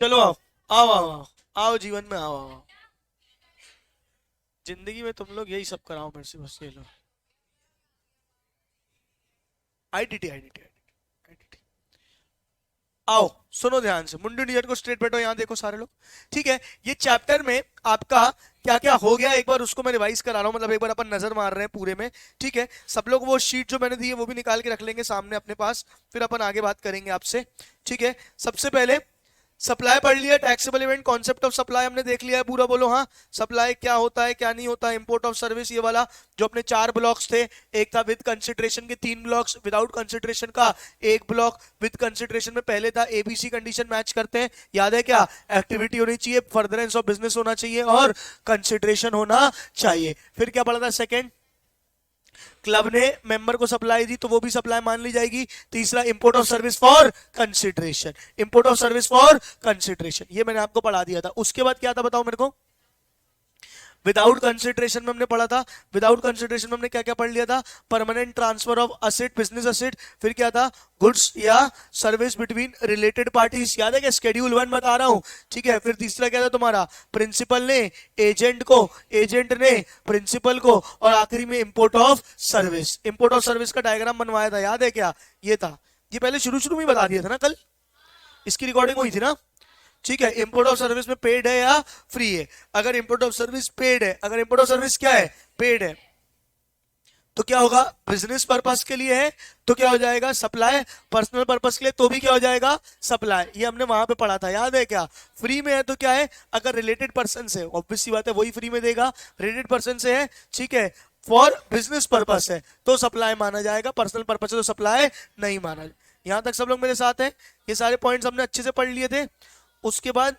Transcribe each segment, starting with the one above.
चलो आओ आओ आओ आओ आओ जीवन में आओ आओ। जिंदगी में तुम लोग यही सब कराओ मेरे से, बस ये लो। IDT IDT IDT. आओ सुनो ध्यान से, मुंडू नियर को स्ट्रेट बैठो, यहाँ देखो सारे लोग। ठीक है, ये चैप्टर में आपका क्या क्या हो गया एक बार उसको मैं रिवाइज करा रहा हूं, मतलब एक बार अपन नजर मार रहे हैं पूरे में। ठीक है, सब लोग वो शीट जो मैंने दी है वो भी निकाल के रख लेंगे सामने अपने पास, फिर अपन आगे बात करेंगे आपसे। ठीक है, सबसे पहले सप्लाई पढ़ लिया, taxable event, concept of supply हमने देख लिया है पूरा, बोलो हाँ। सप्लाई क्या होता है क्या नहीं होता, इंपोर्ट ऑफ सर्विस ये वाला जो अपने 4 ब्लॉक्स थे, एक था विद कंसिडरेशन के 3 ब्लॉक्स, विदाउट कंसिडरेशन का एक ब्लॉक, विद कंसिडरेशन में पहले था एबीसी कंडीशन मैच करते हैं, याद है क्या? एक्टिविटी होनी चाहिए, फर्दरेंस ऑफ बिजनेस होना चाहिए और कंसिडरेशन होना चाहिए। फिर क्या पढ़ा था सेकंड, क्लब ने मेंबर को सप्लाई दी तो वो भी सप्लाई मान ली जाएगी। तीसरा import of service for consideration, import of service for consideration, ये मैंने आपको पढ़ा दिया था। उसके बाद क्या था बताओ मेरे को? विदाउट कंसिडरेशन में हमने पढ़ा था, विदाउट कंसिडरेशन में हमने क्या क्या पढ़ लिया था? Permanent transfer of asset, business asset. फिर क्या था? गुड्स या सर्विस बिटवीन रिलेटेड पार्टीज, याद है क्या? शेड्यूल 1 बता रहा हूं। ठीक है, फिर तीसरा क्या था तुम्हारा? प्रिंसिपल ने एजेंट को, एजेंट ने प्रिंसिपल को, और आखिरी में import of service. Import of service का डायग्राम बनवाया था, याद है क्या? ये था, ये पहले शुरू शुरू में बता दिया था ना कल, इसकी रिकॉर्डिंग हुई थी ना। ठीक है, इंपोर्ट ऑफ सर्विस में पेड है या फ्री है? अगर इंपोर्ट ऑफ सर्विस पेड है, अगर इंपोर्ट ऑफ सर्विस क्या है? पेड है, तो क्या होगा? बिजनेस पर्पस के लिए है तो क्या हो जाएगा? सप्लाई। पर्सनल पर्पस के लिए तो भी क्या हो जाएगा? सप्लाई। ये हमने वहां पे पढ़ा था, याद है क्या? फ्री में है तो क्या है? अगर रिलेटेड पर्सन से, ऑब्वियस सी बात है वही फ्री में देगा, रिलेटेड पर्सन से है, ठीक है, फॉर बिजनेस पर्पस है तो सप्लाई माना जाएगा, पर्सनल पर्पस है तो सप्लाई नहीं माना जाएगा। यहां तक सब लोग मेरे साथ हैं? ये सारे पॉइंट्स हमने अच्छे से पढ़ लिए थे। उसके बाद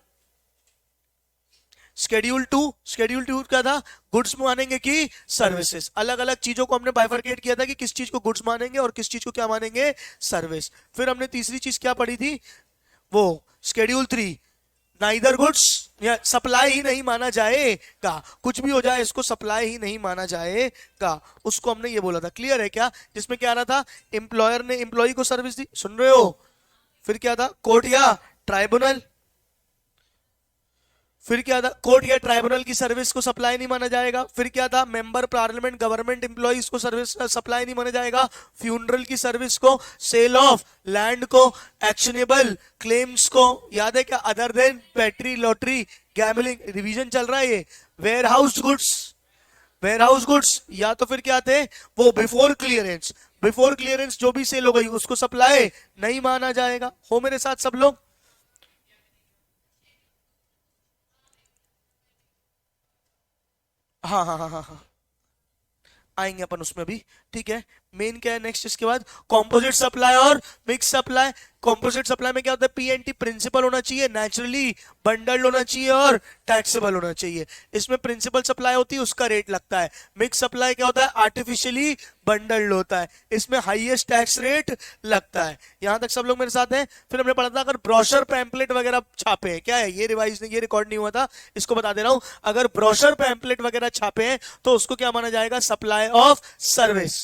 शेड्यूल 2, शेड्यूल 2 क्या था? गुड्स मानेंगे कि सर्विसेज। अलग अलग चीजों को हमने बाइफरकेट किया था कि किस चीज को गुड्स मानेंगे और किस चीज को क्या मानेंगे? सर्विस। फिर हमने तीसरी चीज क्या पढ़ी थी? वो शेड्यूल 3, नाइदर गुड्स, या सप्लाई ही नहीं माना जाएगा, कुछ भी हो जाए इसको सप्लाई ही नहीं माना जाएगा, उसको हमने ये बोला था। क्लियर है क्या? जिसमें क्या रहा था? एम्प्लॉयर ने एम्प्लॉय को सर्विस दी, सुन रहे हो? फिर क्या था? कोर्ट या ट्राइब्यूनल। फिर क्या था? कोर्ट या ट्राइब्यूनल की सर्विस को सप्लाई नहीं माना जाएगा। फिर क्या था? मेंबर, पार्लियामेंट, गवर्नमेंट एम्प्लॉइज को सर्विस सप्लाई नहीं माना जाएगा। फ्यूनरल की सर्विस को, सेल ऑफ लैंड को, एक्शनेबल क्लेम्स को, याद है क्या? Other than battery, lottery, gambling, revision चल रहा है ये। Warehouse goods, warehouse goods, या तो फिर क्या थे? वो बिफोर क्लियरेंस, बिफोर क्लियरेंस जो भी सेल हो गई उसको सप्लाई नहीं माना जाएगा। हो मेरे साथ सब लोग? हाँ हाँ हाँ हाँ हाँ, आएंगे अपन उसमें भी। ठीक है, मेन क्या है नेक्स्ट इसके बाद? कॉम्पोजिट सप्लाई और मिक्स सप्लाई। कॉम्पोजिट सप्लाई में क्या होता है? पीएनटी, प्रिंसिपल होना चाहिए, नेचुरली बंडल्ड होना चाहिए और टैक्सेबल होना चाहिए। इसमें प्रिंसिपल सप्लाई होती है उसका रेट लगता है। मिक्स सप्लाई क्या होता है? आर्टिफिशियली बंडल्ड होता है, इसमें हाईएस्ट टैक्स रेट लगता है। यहां तक सब लोग मेरे साथ हैं? फिर हमने पढ़ा था अगर ब्रोशर पैम्पलेट वगैरह छापे हैं, क्या है ये? रिवाइज नहीं, ये रिकॉर्ड नहीं हुआ था, इसको बता दे रहा हूं। अगर ब्रोशर पैम्पलेट वगैरह छापे हैं तो उसको क्या माना जाएगा? Supply of service.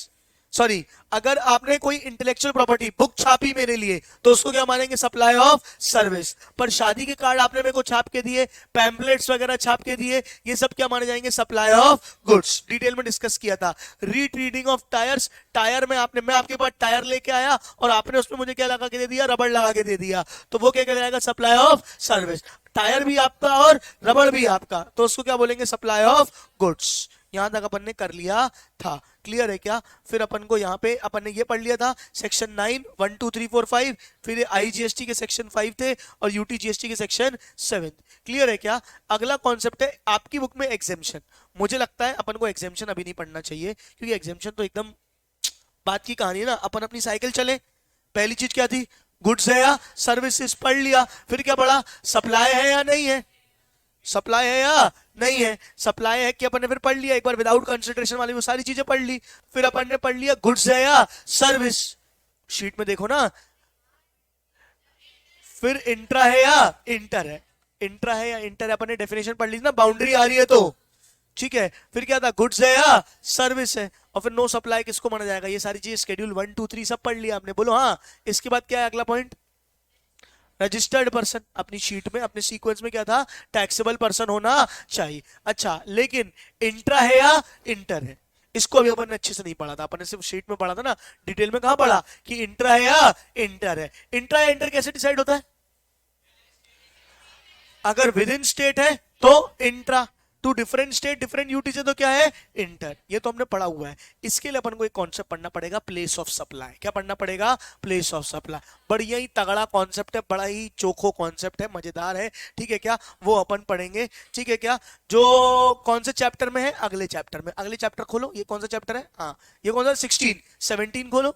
सॉरी, अगर आपने कोई इंटेलेक्चुअल प्रॉपर्टी बुक छापी मेरे लिए तो उसको क्या मानेंगे? Supply of service. पर शादी के कार्ड आपने मेरे को छाप के दिए, पैम्पलेट्स वगैरह छाप के दिए, ये सब क्या माने जाएंगे? Supply of goods. डिटेल में डिस्कस किया था। रीट्रीडिंग ऑफ टायर्स, टायर में आपने, मैं आपके पास टायर लेके आया और आपने उसमें मुझे क्या लगा के दे दिया? रबड़ लगा के दे दिया, तो वो क्या कहलाएगा? Supply of service. टायर भी आपका और रबड़ भी आपका, तो उसको क्या बोलेंगे? Supply of goods. यहां तक अपन ने कर लिया था, क्लियर है क्या? फिर अपन को यहाँ पे अपन ने ये पढ़ लिया था सेक्शन 9, 1 2 3 4 5, फिर आईजीएसटी के सेक्शन 5 थे और यूटीजीएसटी के सेक्शन 7। क्लियर है क्या? अगला कॉन्सेप्ट है आपकी बुक में एग्जेम्पशन। मुझे लगता है अपन को एग्जेम्पशन अभी नहीं पढ़ना चाहिए क्योंकि एग्जेम्पशन तो एकदम बात की कहानी है ना। अपन अपनी साइकिल चले, पहली चीज क्या थी? गुड्स है या सर्विसेज, पढ़ लिया। फिर क्या पढ़ा? सप्लाई है या नहीं है, सप्लाई है या नहीं है। सप्लाई है कि अपन ने फिर पढ़ लिया एक बार, विदाउट कंसिडरेशन वाली वो सारी चीजें पढ़ ली। फिर अपन ने पढ़ लिया गुड्स है या सर्विस, शीट में देखो ना। फिर इंट्रा है या इंटर है, इंट्रा है या इंटर है, अपन ने डेफिनेशन पढ़ ली ना, बाउंड्री आ रही है तो। ठीक है, फिर क्या था? गुड्स है या सर्विस है, और फिर नो सप्लाई किसको माना जाएगा? ये सारी चीजें शेड्यूल 1 2 3 सब पढ़ लिया हमने, बोलो हाँ। इसके बाद क्या है अगला पॉइंट? रजिस्टर्ड पर्सन, अपनी शीट में अपने सीक्वेंस में क्या था, टैक्सेबल पर्सन होना चाहिए। अच्छा, लेकिन इंट्रा है या इंटर है, इसको अभी अपन ने अच्छे से नहीं पढ़ा था, अपन ने सिर्फ शीट में पढ़ा था ना, डिटेल में कहां पढ़ा कि इंट्रा है या इंटर है। इंट्रा या इंटर कैसे डिसाइड होता है, अगर विद इन स्टेट है तो intra, two different state different UT से तो क्या है, इंटर। ये तो हमने पढ़ा हुआ है। इसके लिए अपन को एक कॉन्सेप्ट पढ़ना पड़ेगा, प्लेस ऑफ सप्लाई। क्या पढ़ना पड़ेगा, प्लेस ऑफ सप्लाई। बढ़िया ही तगड़ा कॉन्सेप्ट है, बड़ा ही चोखो कॉन्सेप्ट है, मजेदार है, ठीक है क्या, वो अपन पढ़ेंगे, ठीक है क्या। जो कौन से चैप्टर में है, अगले चैप्टर में। अगले चैप्टर खोलो, ये कौन सा चैप्टर है, हाँ ये कौन सा, 16 17 खोलो,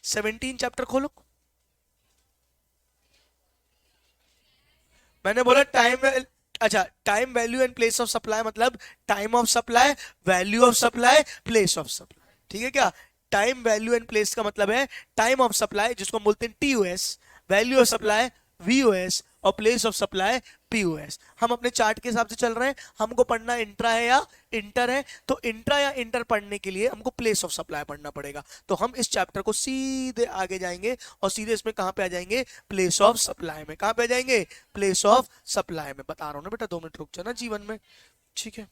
17 चैप्टर खोलो। मैंने बोला टाइम, अच्छा time value and place of supply, मतलब time of supply, value of supply, place of supply, ठीक है क्या। टाइम वैल्यू एंड प्लेस का मतलब है टाइम ऑफ सप्लाई जिसको हम बोलते हैं TOS, value of supply VOS, और प्लेस ऑफ सप्लाई पीओएस। हम अपने चार्ट के हिसाब से चल रहे हैं, हमको पढ़ना इंट्रा है या इंटर है, तो इंट्रा या इंटर पढ़ने के लिए हमको प्लेस ऑफ सप्लाई पढ़ना पड़ेगा। तो हम इस चैप्टर को सीधे आगे जाएंगे और सीधे इसमें कहां पे आ जाएंगे, प्लेस ऑफ सप्लाई में। कहां पे आ जाएंगे, प्लेस ऑफ सप्लाई में। बता रहा हूं ना बेटा, 2 मिनट रुक जाना जीवन में, ठीक है।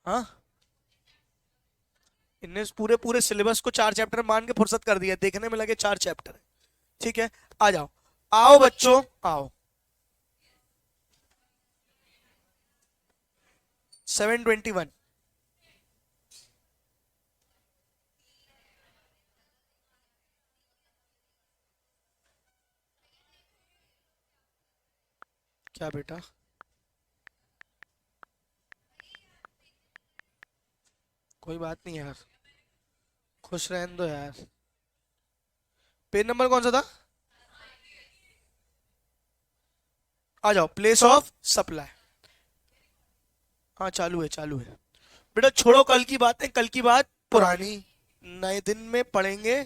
हाँ, इनने पूरे पूरे सिलेबस को 4 चैप्टर मान के फुर्सत कर दिया, देखने में लगे 4 चैप्टर, ठीक है। आ जाओ, आओ बच्चों आओ, 721। क्या बेटा, कोई बात नहीं यार, खुश रहने दो यार। पेज नंबर कौन सा था, आ जाओ, प्लेस ऑफ सप्लाई। हाँ चालू है, चालू है बेटा, छोड़ो कल की बातें, कल की बात पुरानी, नए दिन में पढ़ेंगे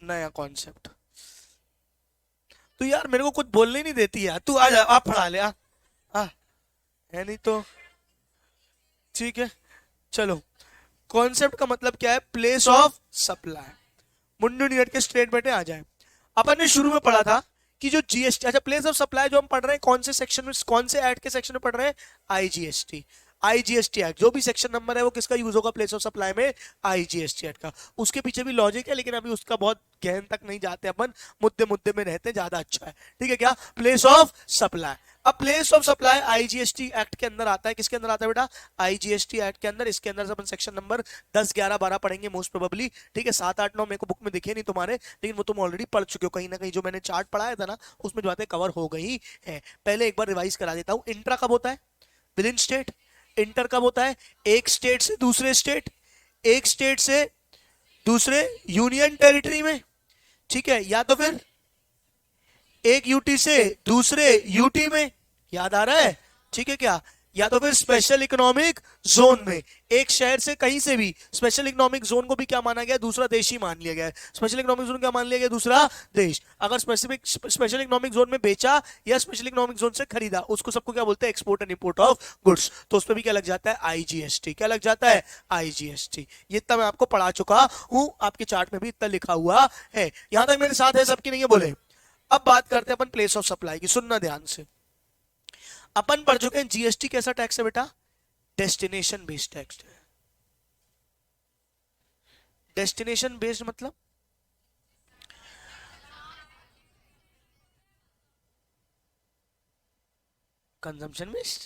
नया कॉन्सेप्ट। तू यार मेरे को कुछ बोलने ही नहीं देती यार, तू आ जा, आप पढ़ा ले आ, है नहीं तो, ठीक है। चलो, कॉन्सेप्ट का मतलब क्या है, place of supply. Mundu unit के स्टेटमेंट आ जाए। अपन ने शुरू में पढ़ा था कि जो जीएसटी, अच्छा प्लेस ऑफ सप्लाई जो हम पढ़ रहे हैं कौन से सेक्शन में, कौन से एक्ट के सेक्शन में पढ़ रहे हैं, आईजीएसटी। आईजीएसटी एक्ट, जो भी सेक्शन नंबर है वो किसका यूज होगा प्लेस ऑफ सप्लाई में, आईजीएसटी एक्ट का। उसके पीछे भी लॉजिक है, लेकिन अभी उसका बहुत गहन तक नहीं जाते अपन, मुद्दे मुद्दे में रहते ज्यादा अच्छा है, ठीक है क्या। प्लेस ऑफ सप्लाई, अब place of supply IGST act के अंदर आता है, किसके अंदर आता है बेटा, आईजीएसटी एक्ट के अंदर। इसके अंदर से अपन सेक्शन नंबर 10 11 12 पढ़ेंगे मोस्ट प्रोबेबली, ठीक है। 7 8 9 मेरे को बुक में दिखे नहीं तुम्हारे, लेकिन वो तुम ऑलरेडी पढ़ चुके हो कहीं ना कहीं, जो मैंने चार्ट पढ़ाया था ना उसमें जो बातें कवर हो गई है। पहले एक बार रिवाइज करा देता हूं, इंट्रा कब होता है, विद इन स्टेट। इंटर कब होता है, एक स्टेट से दूसरे स्टेट, एक स्टेट से दूसरे यूनियन टेरिटरी में, ठीक है, या तो फिर एक यूटी से दूसरे यूटी में, याद आ रहा है, ठीक है क्या, या तो फिर स्पेशल इकोनॉमिक जोन में, एक शहर से कहीं से भी। स्पेशल इकोनॉमिक जोन को भी क्या माना गया, दूसरा देश ही मान लिया गया है। स्पेशल इकोनॉमिक जोन क्या मान लिया गया, दूसरा देश। अगर स्पेसिफिक स्पेशल इकोनॉमिक जोन में बेचा या स्पेशल इकोनॉमिक जोन से खरीदा, उसको सबको क्या बोलते हैं, export and import of goods. तो उस पर भी क्या लग जाता है, आईजीएसटी। क्या लग जाता है, आईजीएसटी। ये इतना मैं आपको पढ़ा चुका हूं, आपके चार्ट में भी इतना लिखा हुआ है। यहां तक मेरे साथ है, सबकी नहीं है बोले। अब बात करते हैं अपन प्लेस ऑफ सप्लाई की, सुनना ध्यान से। अपन पढ़ चुके हैं जीएसटी कैसा टैक्स है बेटा, डेस्टिनेशन बेस्ड टैक्स है। डेस्टिनेशन बेस्ड मतलब कंजम्पशन बेस्ड।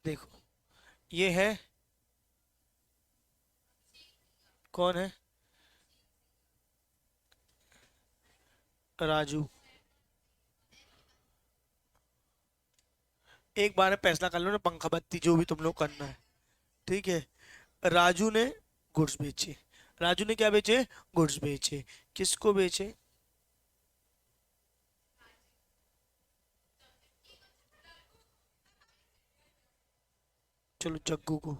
देखो ये है, कौन है, राजू। एक बार में फैसला कर लो ना, पंखा बत्ती जो भी तुम लोग करना है, ठीक है। राजू ने गुड्स बेचे, राजू ने क्या बेचे, गुड्स बेचे। किसको बेचे, चलो जग्गू को।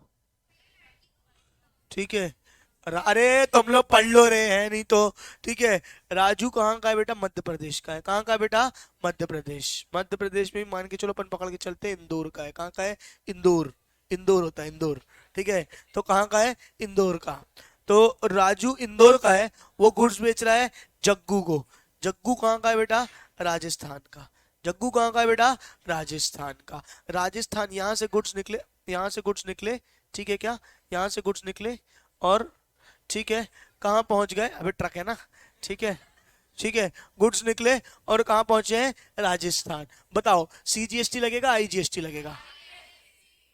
ठीक है। अरे तुम लोग पढ़ लो रहे हैं नहीं तो। ठीक है। राजू कहाँ का है बेटा? मध्य प्रदेश का है। कहाँ का है बेटा? मध्य प्रदेश। मध्य प्रदेश में भी मान के चलो अपन पकड़ के चलते हैं, इंदौर का है। कहाँ का है? इंदौर। इंदौर होता है इंदौर। ठीक है। तो कहाँ का है? इंदौर का। तो राजू इंदौर का है, वो गुड्स बेच रहा है जग्गू को। जग्गू कहाँ का है बेटा? राजस्थान का। जग्गू कहाँ का है बेटा? राजस्थान का। राजस्थान, यहाँ से गुड्स निकले, यहाँ से गुड्स निकले। ठीक है क्या? यहाँ से गुड्स निकले और ठीक है कहाँ पहुंच गए? अबे ट्रक है ना। ठीक है। ठीक है। गुड्स निकले और कहाँ पहुंचे हैं? राजस्थान। बताओ सीजीएसटी लगेगा आईजीएसटी लगेगा?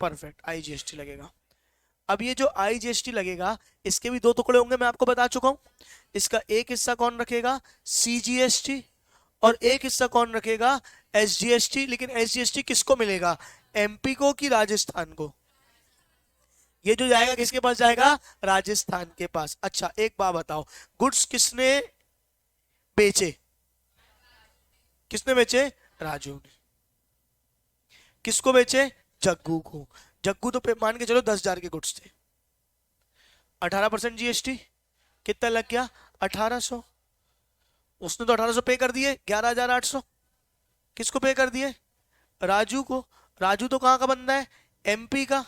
परफेक्ट, आईजीएसटी लगेगा। अब ये जो आईजीएसटी लगेगा, इसके भी दो टुकड़े होंगे, मैं आपको बता चुका हूं। इसका एक हिस्सा कौन रखेगा? सीजीएसटी। और एक हिस्सा कौन रखेगा? एसजीएसटी। लेकिन एसजीएसटी किसको मिलेगा? एमपी को कि राजस्थान को? ये जो जाएगा किसके पास जाएगा? राजस्थान के पास। अच्छा एक बात बताओ, गुड्स किसने बेचे? किसने बेचे? राजू ने। किसको बेचे? जग्गू को। जग्गू तो मान के चलो 10,000 के गुड्स थे। 18% जीएसटी कितना लग गया? 1800। उसने तो 1800 पे कर दिए, 11,800 किसको पे कर दिए? राजू को। राजू तो कहाँ का बंदा है? एमपी का।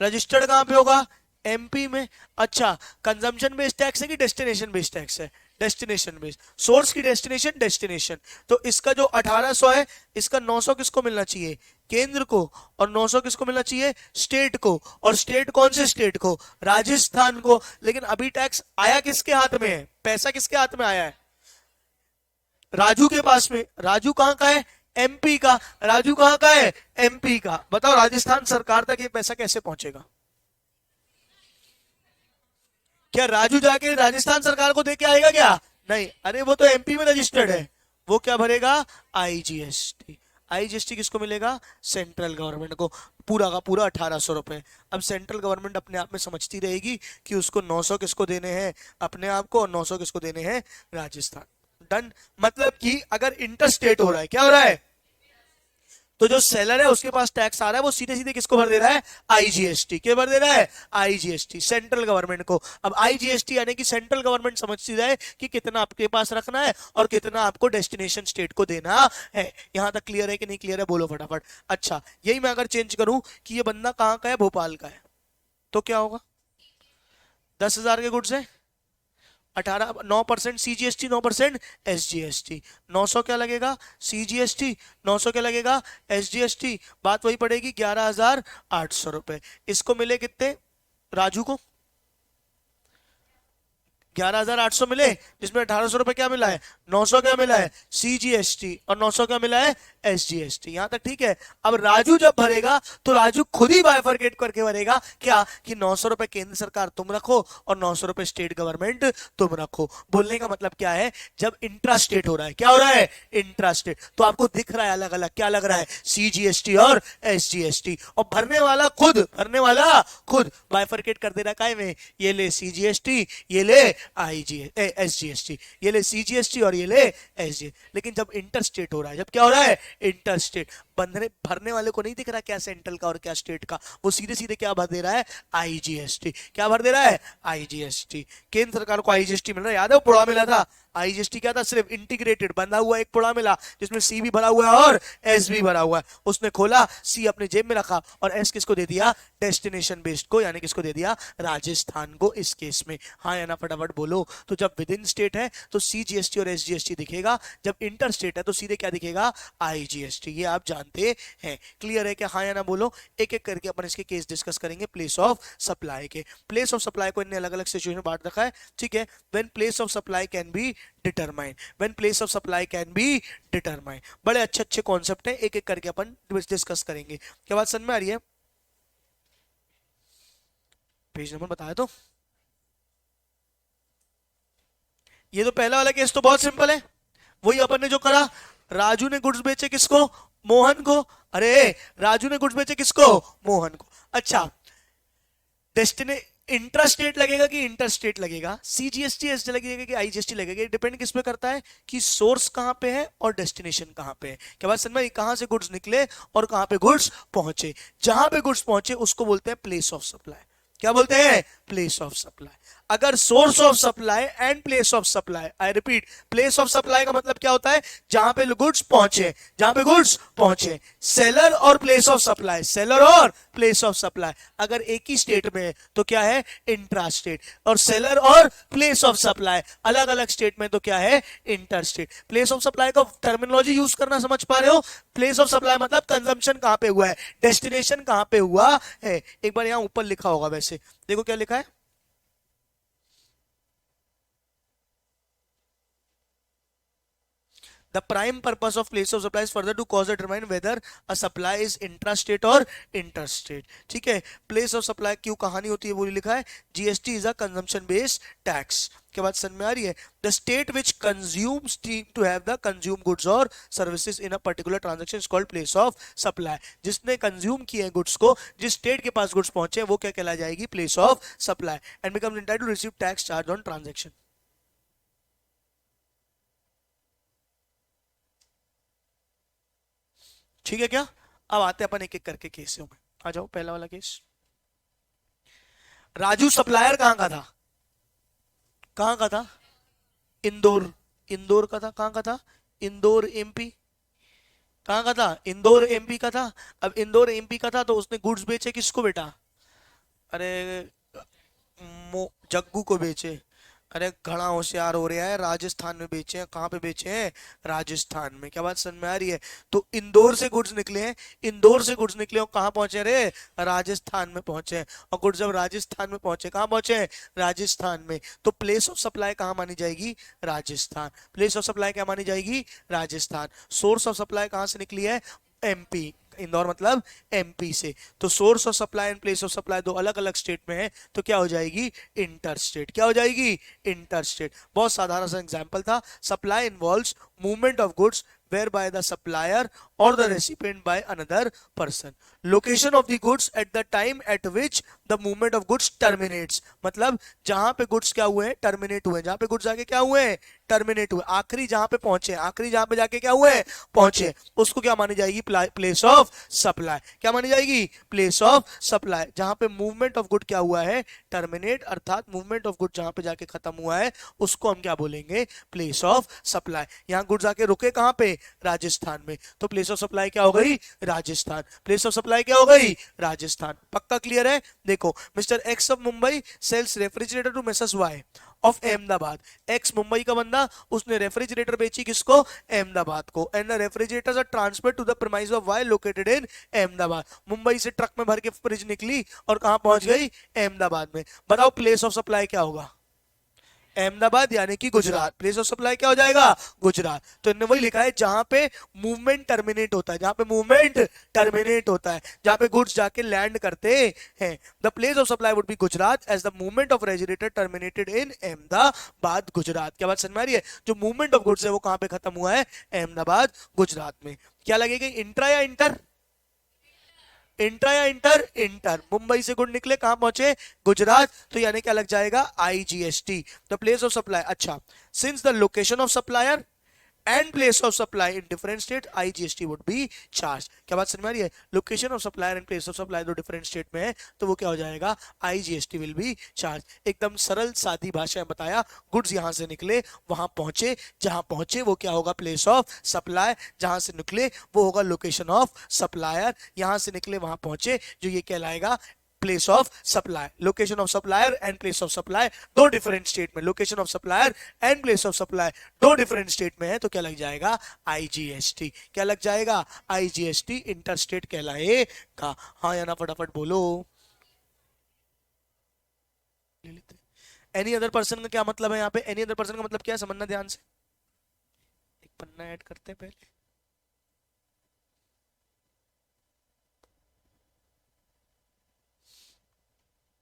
रजिस्टर्ड कहाँ पे होगा? एमपी में। अच्छा, कंजम्पशन बेस्ड टैक्स है कि डेस्टिनेशन बेस्ड टैक्स है? Destination based. सोर्स की डेस्टिनेशन, डेस्टिनेशन। तो इसका जो 1800 है, इसका 900 किसको मिलना चाहिए? केंद्र को। और 900 किसको मिलना चाहिए? स्टेट को। और स्टेट कौन से स्टेट को? राजस्थान को। लेकिन अभी टैक्स आया किसके हाथ में है? पैसा किसके हाथ में आया है? राजू के पास में। राजू कहां का है? एमपी का। राजू कहां का है? एमपी का। बताओ राजस्थान सरकार तक ये पैसा कैसे पहुंचेगा? क्या राजू जाके राजस्थान सरकार को दे के आएगा क्या? नहीं। अरे वो तो एमपी में रजिस्टर्ड है, वो क्या भरेगा? आईजीएसटी। आईजीएसटी किसको मिलेगा? सेंट्रल गवर्नमेंट को। पूरा का पूरा 1800 रुपए। अब सेंट्रल गवर्नमेंट अपने आप में समझती रहेगी कि उसको 900 किसको देने हैं? अपने आप को। और 900 किसको देने हैं? राजस्थान। डन। मतलब कि अगर इंटर स्टेट हो रहा है, क्या हो रहा है? तो जो सेलर है उसके पास टैक्स आ रहा है, वो सीधे सीधे किसको भर दे रहा है? आईजीएसटी। क्या भर दे रहा है? आईजीएसटी, सेंट्रल गवर्नमेंट को। अब आईजीएसटी यानी कि सेंट्रल गवर्नमेंट समझती है कि कितना आपके पास रखना है और कितना आपको डेस्टिनेशन स्टेट को देना है। यहां तक क्लियर है कि नहीं क्लियर है? बोलो फटाफट। अच्छा, यही मैं अगर चेंज करूं कि ये बंदा कहां का है? भोपाल का है, तो क्या होगा? 10,000 के गुड्स है, 18 9% सीजीएसटी, 9% एसजीएसटी। 900 क्या लगेगा? सीजीएसटी। 900 क्या लगेगा? एसजीएसटी। बात वही पड़ेगी, 11,800 रुपए। इसको मिले कितने? राजू को 11,800 मिले, जिसमें 1800 रुपए क्या मिला है? 900 क्या मिला है? सीजीएसटी। और 900 क्या मिला है? एसजीएसटी। यहां तक ठीक है। अब राजू जब भरेगा तो राजू खुद ही बाइफरकेट करके भरेगा, क्या कि 900 रुपए केंद्र सरकार तुम रखो और 900 रुपए स्टेट गवर्नमेंट तुम रखो। बोलने का मतलब क्या है? जब इंट्रा स्टेट हो रहा है, क्या हो रहा है? Intra state. तो आपको दिख रहा है अलग अलग, क्या लग रहा है? सीजीएसटी और एसजीएसटी। और भरने वाला खुद, भरने वाला खुद बाइफरकेट कर दे रहा है। काय में? ये ले सीजीएसटी, ये ले एसजीएसटी, ये ले सीजीएसटी और ये ले एसजी। लेकिन जब इंटर स्टेट हो रहा है, जब क्या हो रहा है? Inter state. बंधने भरने वाले को नहीं दिख रहा क्या सेंट्रल का और क्या स्टेट का? वो सीधे सीधे क्या भर दे रहा है? आईजीएसटी। क्या भर दे रहा है? आईजीएसटी। केंद्र सरकार को आईजीएसटी मिल रहा है, याद है वो पुड़ा मिला था? आईजीएसटी क्या था? सिर्फ इंटीग्रेटेड बंधा हुआ एक पुड़ा मिला, जिसमें सी भी भरा हुआ है और एस भी भरा हुआ है। उसने खोला, सी अपने जेब में रखा और एस किसको दे दिया? डेस्टिनेशन बेस्ड को, यानी किसको दे दिया? राजस्थान को इस केस में। हाँ या ना फटाफट बोलो। तो जब विद इन स्टेट है तो सीजीएसटी और एसजीएसटी दिखेगा, जब इंटर स्टेट है तो सीधे क्या दिखेगा? आईजीएसटी। ये आप जानते हैं। क्लियर है क्या? हाँ या ना बोलो। एक एक करके अपन इसके केस डिस्कस करेंगे प्लेस ऑफ सप्लाई के। प्लेस ऑफ सप्लाई को इन्हें अलग अलग सिचुएशन में बांट रखा है। ठीक है। When place of supply can be determine, when place of supply can be determine. बड़े अच्छे अच्छे कॉन्सेप्ट हैं, एक एक करके अपन डिस्कस करेंगे। क्या बात समझ में आ रही है? पेज नंबर बताया तो। ये तो पहला वाला केस तो बहुत सिंपल है, वही अपन ने जो करा। राजू ने गुड्स बेचे किसको? मोहन को। अरे राजू ने गुड्स बेचे किसको? मोहन को। अच्छा, डेस्टिने इंट्रा स्टेट लगेगा कि इंटर स्टेट लगेगा? सीजीएसटी एस लगेगा कि आईजीएसटी लगेगा? डिपेंड किस पे करता है कि सोर्स कहां पे है और डेस्टिनेशन कहां पे है। क्या बात समझ में? कहां से गुड्स निकले और कहां पे गुड्स पहुंचे। जहां पे गुड्स पहुंचे उसको बोलते हैं प्लेस ऑफ सप्लाई। क्या बोलते हैं? Place of supply. अगर source of supply and place of supply, I repeat, place of supply का मतलब क्या होता है? जहां पे गुड्स पहुंचे, जहां पे गुड्स पहुंचे। सेलर और प्लेस ऑफ सप्लाई, सेलर और प्लेस ऑफ सप्लाई अगर एक ही स्टेट में है तो क्या है? Intra state. और सेलर और प्लेस ऑफ सप्लाई अलग अलग स्टेट में तो क्या है? Inter state. Place of supply का टर्मिनोलॉजी यूज करना समझ पा रहे हो? प्लेस ऑफ सप्लाई मतलब कंजम्पशन कहां पे हुआ है, डेस्टिनेशन कहां पे हुआ है। एक बार यहां ऊपर लिखा होगा, वैसे देखो क्या लिखा है। The prime purpose of place of supply is further to cause determine whether a supply is intrastate or interstate. ठीक है, प्लेस ऑफ सप्लाई क्यों कहानी होती है वो लिखा है। GST is a consumption based tax. क्या बात समझ में आ रही है? The state which consumes to have the consume goods और services in a particular transaction is called place of supply. जिसने कंज्यूम किए हैं गुड्स को, जिस स्टेट के पास गुड्स पहुंचे वो क्या कहला जाएगी? Place of supply. And becomes entitled to receive tax charge on transaction. ठीक है क्या? अब आते हैं अपन एक एक करके केसों में। आ जाओ, पहला वाला केस। राजू सप्लायर कहां का था? कहां का था? इंदौर। इंदौर का था। कहां का था? इंदौर एमपी। कहां का था? इंदौर एमपी का था। अब इंदौर एमपी का था तो उसने गुड्स बेचे किसको बेटा? अरे जग्गू को बेचे। अरे घना होशियार हो रहा है, राजस्थान में बेचे हैं। कहाँ पे बेचे हैं? राजस्थान में। क्या बात समझ में आ रही है? तो इंदौर से गुड्स निकले हैं, इंदौर से गुड्स निकले और कहाँ पहुंचे रे? राजस्थान में पहुंचे हैं। और गुड्स जब राजस्थान में पहुंचे, कहाँ पहुंचे हैं? राजस्थान में। तो प्लेस ऑफ सप्लाई कहाँ मानी जाएगी? राजस्थान। प्लेस ऑफ सप्लाई क्या मानी जाएगी? राजस्थान। सोर्स ऑफ सप्लाई कहाँ से निकली है? एमपी। इंदौर मतलब एमपी से। तो source of supply and place of supply दो अलग अलग स्टेट में है तो क्या हो जाएगी? Inter state. क्या हो जाएगी? Inter state. बहुत साधारण सा एग्जांपल था। Supply involves movement of goods whereby the supplier or the recipient by another person. Location of the goods at the time at which the movement of goods terminates. मतलब जहां पे goods क्या हुए हैं? टर्मिनेट हुए। जहां पे गुड्स जाके क्या हुए हैं? टर्मिनेट हुए। आखिरी जहां पे पहुंचे, आखिरी जहां पे जाके क्या हुए हैं? पहुंचे। उसको क्या मानी जाएगी? Place of supply. क्या मानी जाएगी? Place of supply. जहां पे मूवमेंट ऑफ गुड क्या हुआ है? टर्मिनेट। अर्थात मूवमेंट ऑफ गुड जहां पे जाके खत्म हुआ है उसको हम क्या बोलेंगे? Place of supply. यहां गुड्स जाके रुके कहां पे? राजस्थान में। तो प्लेस ऑफ सप्लाई क्या हो गई? राजस्थान। प्लेस ऑफ सप्लाई क्या हो गई? राजस्थान। पक्का क्लियर है? देखो, mister X of Mumbai sells refrigerator to missus Y of Ahmedabad. X Mumbai का बंदा, उसने रेफ्रिजरेटर बेची किसको? अहमदाबाद को। And the refrigerators are transfer to the premise of Y located in Ahmedabad. Mumbai से ट्रक में भर के फ्रिज निकली और कहां पहुंच गई? अहमदाबाद में। बताओ प्लेस ऑफ सप्लाई क्या होगा? अहमदाबाद यानी कि गुजरात। प्लेस ऑफ सप्लाई क्या हो जाएगा? गुजरात। तो इन्होंने वही लिखा है जहां पे मूवमेंट टर्मिनेट होता है, जहां पे मूवमेंट टर्मिनेट होता है, जहां पे गुड्स जाके लैंड करते हैं। The place of supply would be Gujarat as the movement of refrigerator terminated in Ahmedabad Gujarat. क्या बात समझ में आ रही है? जो मूवमेंट ऑफ गुड्स है वो कहां पे खत्म हुआ है? अहमदाबाद गुजरात में। क्या लगेगा? इंट्रा या इंटर? इंट्रा या इंटर? इंटर। मुंबई से गुड निकले कहां पहुंचे? गुजरात। तो यानी क्या लग जाएगा? IGST. The place of supply. अच्छा, since the location of supplier and place of supply in different state IGST would be charge. क्या बात समझ में आ रही है? Location of supplier and place of supply दो डिफरेंट स्टेट में है तो वो क्या हो जाएगा? IGST will be charge. एकदम सरल सादी भाषा में बताया। गुड्स यहां से निकले, वहां पहुंचे, जहां पहुंचे वो क्या होगा? Place of supply. जहां से निकले वो होगा लोकेशन ऑफ सप्लायर। यहां से निकले वहां पहुंचे, जो ये कहलाएगा place of supply. Location of supplier and place of supply दो डिफरेंट स्टेट में, location of supplier and place of supply दो डिफरेंट स्टेट में है तो क्या लग जाएगा? आईजीएसटी। क्या लग जाएगा? आईजीएसटी इंटर स्टेट कहलाएगा। हाँ या ना फटाफट बोलो। एनी अदर पर्सन का क्या मतलब है यहाँ पे? एनी अदर पर्सन का मतलब क्या है समझना ध्यान से। एक पन्ना ऐड करते हैं पहले।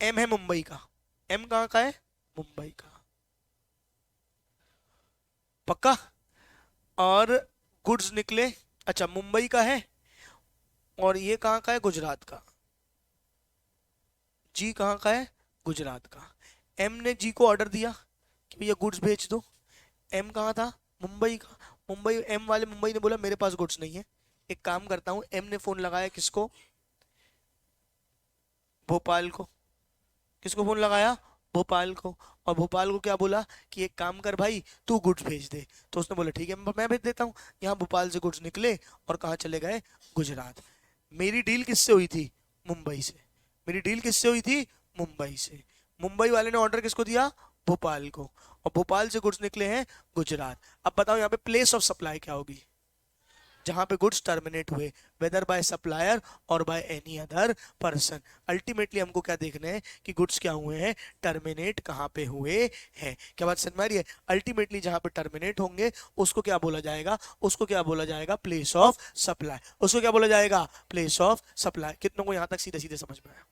एम है मुंबई का। एम कहाँ का है? मुंबई का। पक्का? और गुड्स निकले, अच्छा मुंबई का है, और ये कहाँ का है? गुजरात का। जी कहाँ का है? गुजरात का। एम ने जी को ऑर्डर दिया कि भैया गुड्स भेज दो। एम कहाँ था? मुंबई का। मुंबई, एम वाले मुंबई ने बोला मेरे पास गुड्स नहीं है। एक काम करता हूँ, एम ने फोन लगाया किसको? भोपाल को। किसको फोन लगाया? भोपाल को। और भोपाल को क्या बोला कि एक काम कर भाई, तू गुड्स भेज दे। तो उसने बोला ठीक है मैं भेज देता हूँ। यहाँ भोपाल से गुड्स निकले और कहाँ चले गए? गुजरात। मेरी डील किससे हुई थी? मुंबई से। मेरी डील किससे हुई थी? मुंबई से। मुंबई वाले ने ऑर्डर किसको दिया? भोपाल को। और भोपाल से गुड्स निकले हैं गुजरात। अब बताओ यहाँ पे प्लेस ऑफ सप्लाई क्या होगी? जहां पे गुड्स टर्मिनेट हुए, वेदर बाय सप्लायर और by any other person. Ultimately हमको क्या देखना है कि गुड्स क्या हुए हैं? टर्मिनेट कहां पे हुए हैं। क्या बात समझ में आ रही है? अल्टीमेटली जहां पे टर्मिनेट होंगे उसको क्या बोला जाएगा? उसको क्या बोला जाएगा? Place of supply. उसको क्या बोला जाएगा? Place of supply. कितनों को यहां तक सीधे सीधे समझ में आया?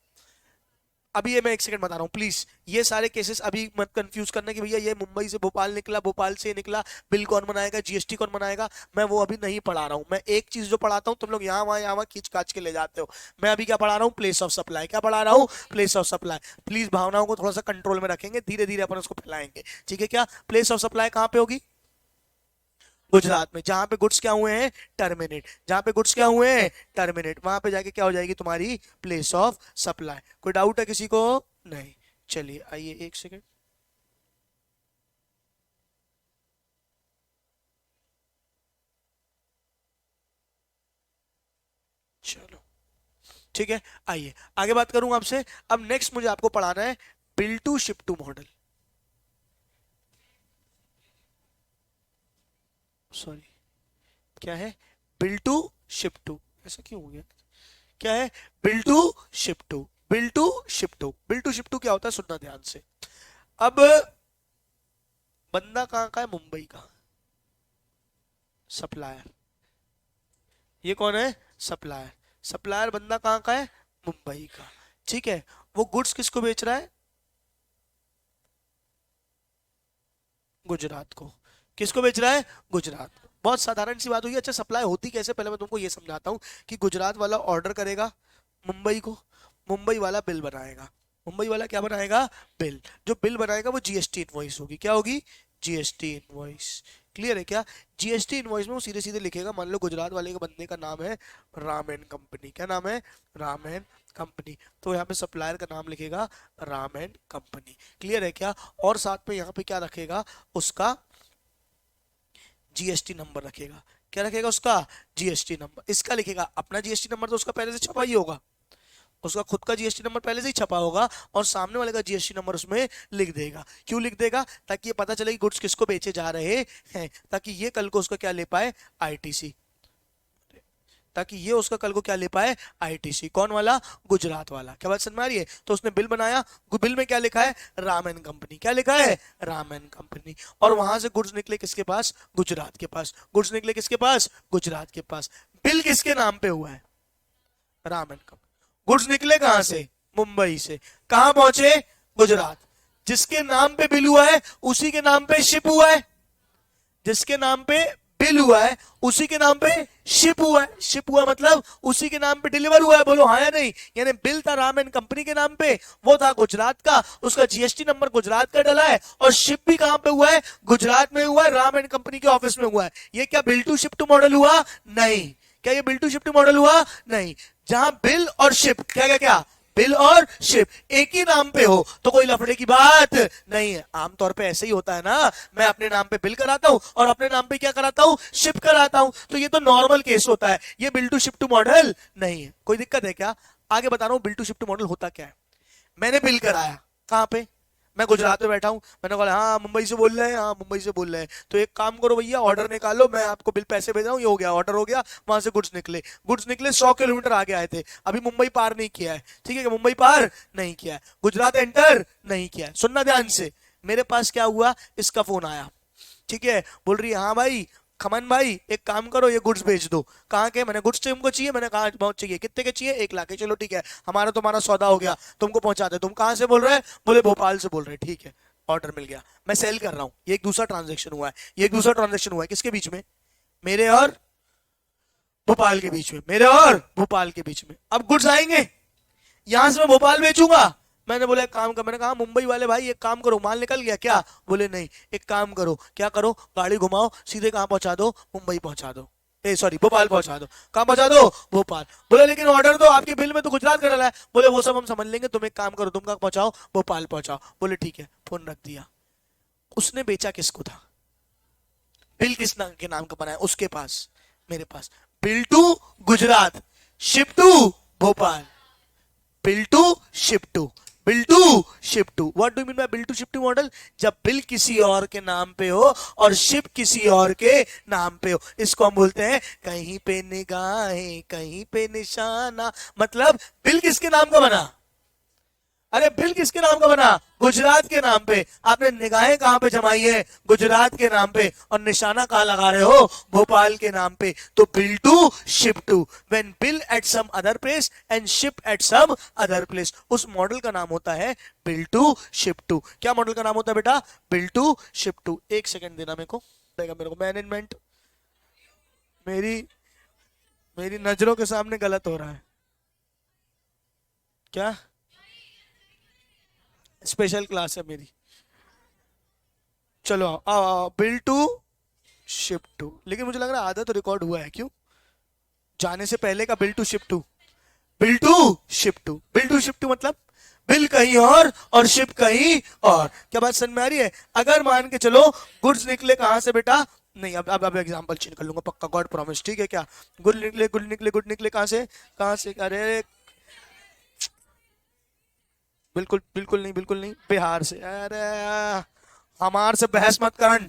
अभी ये मैं एक सेकंड बता रहा हूँ प्लीज, ये सारे केसेस अभी मत कंफ्यूज करना कि भैया ये मुंबई से भोपाल निकला, भोपाल से निकला, बिल कौन बनाएगा, जीएसटी कौन बनाएगा। मैं वो अभी नहीं पढ़ा रहा हूँ। मैं एक चीज जो पढ़ाता हूँ तुम लोग यहाँ वहां खींच काच के ले जाते हो। मैं अभी क्या पढ़ा रहा हूँ? Place of supply. क्या पढ़ा रहा हूँ? Place of supply. प्लीज भावनाओं को थोड़ा सा कंट्रोल में रखेंगे, धीरे धीरे अपन उसको फैलाएंगे, ठीक है क्या? प्लेस ऑफ सप्लाई कहाँ पे होगी? गुजरात में। जहां पे गुड्स क्या हुए हैं? टर्मिनेट। जहां पे गुड्स क्या हुए हैं? टर्मिनेट। वहां पे जाके क्या हो जाएगी तुम्हारी? Place of supply. कोई डाउट है किसी को? नहीं। चलिए आइए एक सेकेंड। चलो ठीक है, आइए आगे बात करूं आपसे। अब नेक्स्ट मुझे आपको पढ़ाना है bill to ship to model. Sorry, क्या है? Bill to ship to. ऐसा क्यों हो गया? क्या है? Bill to ship to. Bill to ship to. Bill to ship to क्या होता है? सुनना ध्यान से। अब बंदा कहाँ का है? मुंबई का। सप्लायर। ये कौन है? सप्लायर। सप्लायर बंदा कहाँ का है? मुंबई का। ठीक है, वो गुड्स किसको बेच रहा है? गुजरात को। किसको बेच रहा है? गुजरात को। बहुत साधारण सी बात हुई। अच्छा सप्लाई होती कैसे, पहले मैं तुमको ये समझाता हूँ कि गुजरात वाला ऑर्डर करेगा मुंबई को, मुंबई वाला बिल बनाएगा। मुंबई वाला क्या बनाएगा? बिल। जो बिल बनाएगा वो जीएसटी इनवॉइस होगी। क्या होगी? GST invoice. क्लियर है क्या? जीएसटी इनवॉइस में वो सीधे सीधे लिखेगा, मान लो गुजरात वाले के बंदे का नाम है राम एंड कंपनी। क्या नाम है? Ram and company. तो यहाँ पे सप्लायर का नाम लिखेगा राम एंड कंपनी। क्लियर है क्या? और साथ में यहाँ पे क्या रखेगा? उसका जीएसटी नंबर रखेगा। क्या रखेगा? उसका जीएसटी नंबर। इसका लिखेगा अपना जीएसटी नंबर, तो उसका पहले से छपा ही होगा, उसका खुद का जीएसटी नंबर पहले से ही छपा होगा, और सामने वाले का जीएसटी नंबर उसमें लिख देगा। क्यों लिख देगा? ताकि ये पता चले कि गुड्स किसको बेचे जा रहे हैं, ताकि ये कल को उसका क्या ले पाए? आईटीसी। ताकि ये उसका कल को क्या ले पाए? आईटीसी। कौन वाला? गुजरात वाला। क्या बात समझ में आ रही है? तो उसने बिल बनाया, बिल में क्या लिखा है? Ram and company. क्या लिखा है? Ram and company. और वहां से गुड्स निकले किसके पास? गुजरात के पास। गुड्स निकले किसके पास? गुजरात के पास। बिल किसके नाम पे हुआ है? Ram and company. गुड्स निकले कहां से? मुंबई से। कहां पहुंचे? गुजरात। जिसके नाम पे बिल हुआ है उसी के नाम पे शिप हुआ है। जिसके नाम पे बिल हुआ है उसी के नाम पे शिप हुआ है। शिप हुआ मतलब उसी के नाम पे डिलीवर हुआ है। बोलो हाँ या नहीं? यानी बिल था राम एंड कंपनी के नाम पे, वो था गुजरात का, उसका जीएसटी नंबर गुजरात का डला है, और शिप भी कहां पे हुआ है? गुजरात में हुआ है, राम एंड कंपनी के ऑफिस में हुआ है। ये क्या bill to ship to model हुआ? नहीं। क्या ये bill to ship to model हुआ? नहीं। जहां बिल और शिप, क्या क्या क्या, बिल और शिप एक ही नाम पे हो तो कोई लफड़े की बात नहीं है। आमतौर पे ऐसे ही होता है ना, मैं अपने नाम पे बिल कराता हूं और अपने नाम पे क्या कराता हूं? शिप कराता हूं। तो ये तो नॉर्मल केस होता है, ये bill to ship to model नहीं है। कोई दिक्कत है क्या? आगे बता रहा हूं bill to ship to model होता क्या है। मैंने बिल कराया, कहां पे? मैं गुजरात में बैठा हूं, मैंने बोला हाँ मुंबई से बोल रहे हैं, हाँ मुंबई से बोल रहे हैं, तो एक काम करो भैया ऑर्डर निकालो, मैं आपको बिल पैसे भेज रहा हूँ, ये हो गया, ऑर्डर हो गया। वहां से गुड्स निकले, गुड्स निकले 100 किलोमीटर आगे आए थे, अभी मुंबई पार नहीं किया है। ठीक है, मुंबई पार नहीं किया है, गुजरात एंटर नहीं किया है। सुनना ध्यान से, मेरे पास क्या हुआ? इसका फोन आया, ठीक है, बोल रही है हाँ भाई खमन भाई एक काम करो ये गुड्स भेज दो। कहाँ के? मैंने गुड्स तुमको चाहिए? मैंने कहा बहुत चाहिए। कितने के चाहिए? 1 लाख के। चलो ठीक है, हमारा तुम्हारा सौदा हो गया, तुमको पहुंचा दे। तुम कहाँ से बोल रहे हैं? बोले भोपाल से बोल रहे। ठीक है, ऑर्डर मिल गया, मैं सेल कर रहा हूँ। ये एक दूसरा ट्रांजेक्शन हुआ है, ये एक दूसरा ट्रांजेक्शन हुआ है। किसके बीच में? मेरे और भोपाल के बीच में, मेरे और भोपाल के बीच में। अब गुड्स आएंगे, यहां से मैं भोपाल बेचूंगा। मैंने बोला एक काम कर, मैंने कहा मुंबई वाले भाई एक काम करो, माल निकल गया क्या? बोले नहीं। एक काम करो, क्या करो? गाड़ी घुमाओ, सीधे कहां पहुंचा दो? मुंबई पहुंचा दो। सॉरी भोपाल पहुंचा दो। कहां पहुंचा दो? भोपाल। बोले लेकिन ऑर्डर तो आपके बिल में तो गुजरात का डाला है। बोले वो सब हम समझ लेंगे, तुम एक काम करो, तुम कहां पहुंचाओ? भोपाल पहुंचाओ। बोले ठीक है, फोन रख दिया। उसने बेचा किसको था? बिल किस नाम के नाम का बनाया? उसके पास, मेरे पास। Bill to Gujarat, ship to Bhopal. Bill to ship to, bill to ship to. What do mean by bill to ship to model? जब बिल किसी और के नाम पे हो और शिप किसी और के नाम पे हो, इसको हम बोलते हैं कहीं पे निगाहें कहीं पे निशाना। मतलब बिल किसके नाम का बना? अरे बिल किसके नाम का बना? गुजरात के नाम पे। आपने निगाहें कहां पे जमाई है? गुजरात के नाम पे। और निशाना कहां लगा रहे हो? भोपाल के नाम पे। तो bill to ship to, when bill at some other place and ship at some other place, उस मॉडल का नाम होता है बिल टू शिप टू। क्या मॉडल का नाम होता है बेटा? Bill to ship to. एक सेकंड देना मेरे को, मैनेजमेंट मेरी मेरी नजरों के सामने गलत हो रहा है क्या? स्पेशल क्लास है मेरी। चलो आओ, बिल टू शिप टू। लेकिन मुझे लग रहा है आधा तो रिकॉर्ड हुआ है। क्यों? जाने से पहले का bill to ship to. Bill to ship to, bill to ship to मतलब बिल कहीं और शिप कहीं और। क्या बात समझ में आ रही है? अगर मान के चलो गुड्स निकले कहां से बेटा? नहीं, अब एग्जांपल चेंज कर लूंगा पक्का, गॉड प्रॉमिस, ठीक है क्या? गुड निकले कहां से? अरे बिल्कुल बिल्कुल नहीं, बिल्कुल नहीं, बिहार से। अरे हमार से बहस मत कर।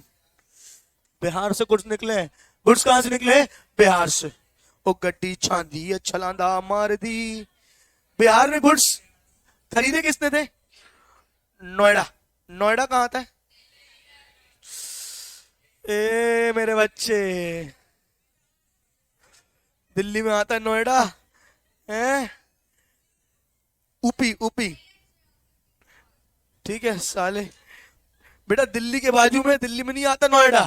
बिहार से गुड्स निकले। गुड्स कहां से निकले? बिहार से। ओ गड्डी छांदी छलांदा मार दी। बिहार में गुड्स खरीदे किसने थे? नोएडा। नोएडा कहां आता है? ए मेरे बच्चे, दिल्ली में आता है नोएडा? है ऊपी, ऊपी। ठीक है साले, बेटा दिल्ली के बाजू में, दिल्ली में नहीं आता नोएडा।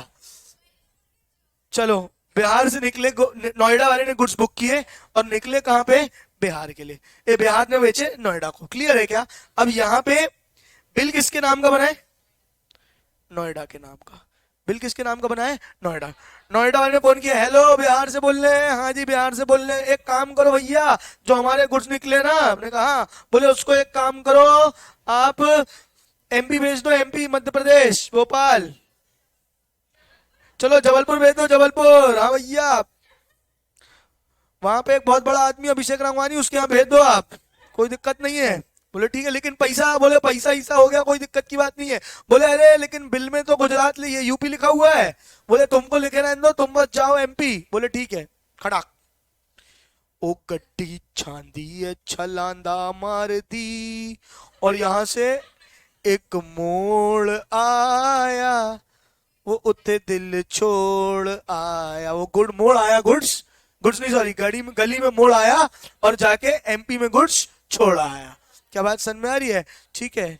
चलो बिहार से निकले, नोएडा वाले ने गुड्स बुक किए और निकले कहां पे? बिहार के लिए। ये बिहार ने बेचे नोएडा को। क्लियर है क्या? अब यहां पे बिल किसके नाम का बना है? नोएडा के नाम का। बिल किसके नाम का बना है? नोएडा। नोएडा वाले ने फोन किया, हेलो बिहार से बोल रहे हैं? हाँ जी बिहार से बोल रहे हैं। एक काम करो भैया, जो हमारे गुड्स निकले ना, हमने कहा, बोले उसको एक काम करो, आप एमपी भेज दो, एमपी मध्य प्रदेश भोपाल। चलो जबलपुर भेज दो, जबलपुर। हाँ भैया, वहां पे एक बहुत बड़ा आदमी अभिषेक रंगवानी, उसके यहाँ भेज दो आप, कोई दिक्कत नहीं है। बोले ठीक है, लेकिन पैसा? बोले पैसा ऐसा हो गया, कोई दिक्कत की बात नहीं है। बोले अरे लेकिन बिल में तो गुजरात ये यूपी लिखा हुआ है। बोले तुमको लिखे रहने दो, तुम बस जाओ एमपी। बोले ठीक है। खड़ा ओ गड्डी छांदी छलांदा मार दी, और यहां से एक मोड़ आया, वो उत्ते दिल छोड़ आया। वो गुड मोड़ आया, गुड्स नहीं सॉरी, गली में मोड़ आया और जाके एमपी में गुड्स छोड़ आया। क्या बात समझ में आ रही है? ठीक है,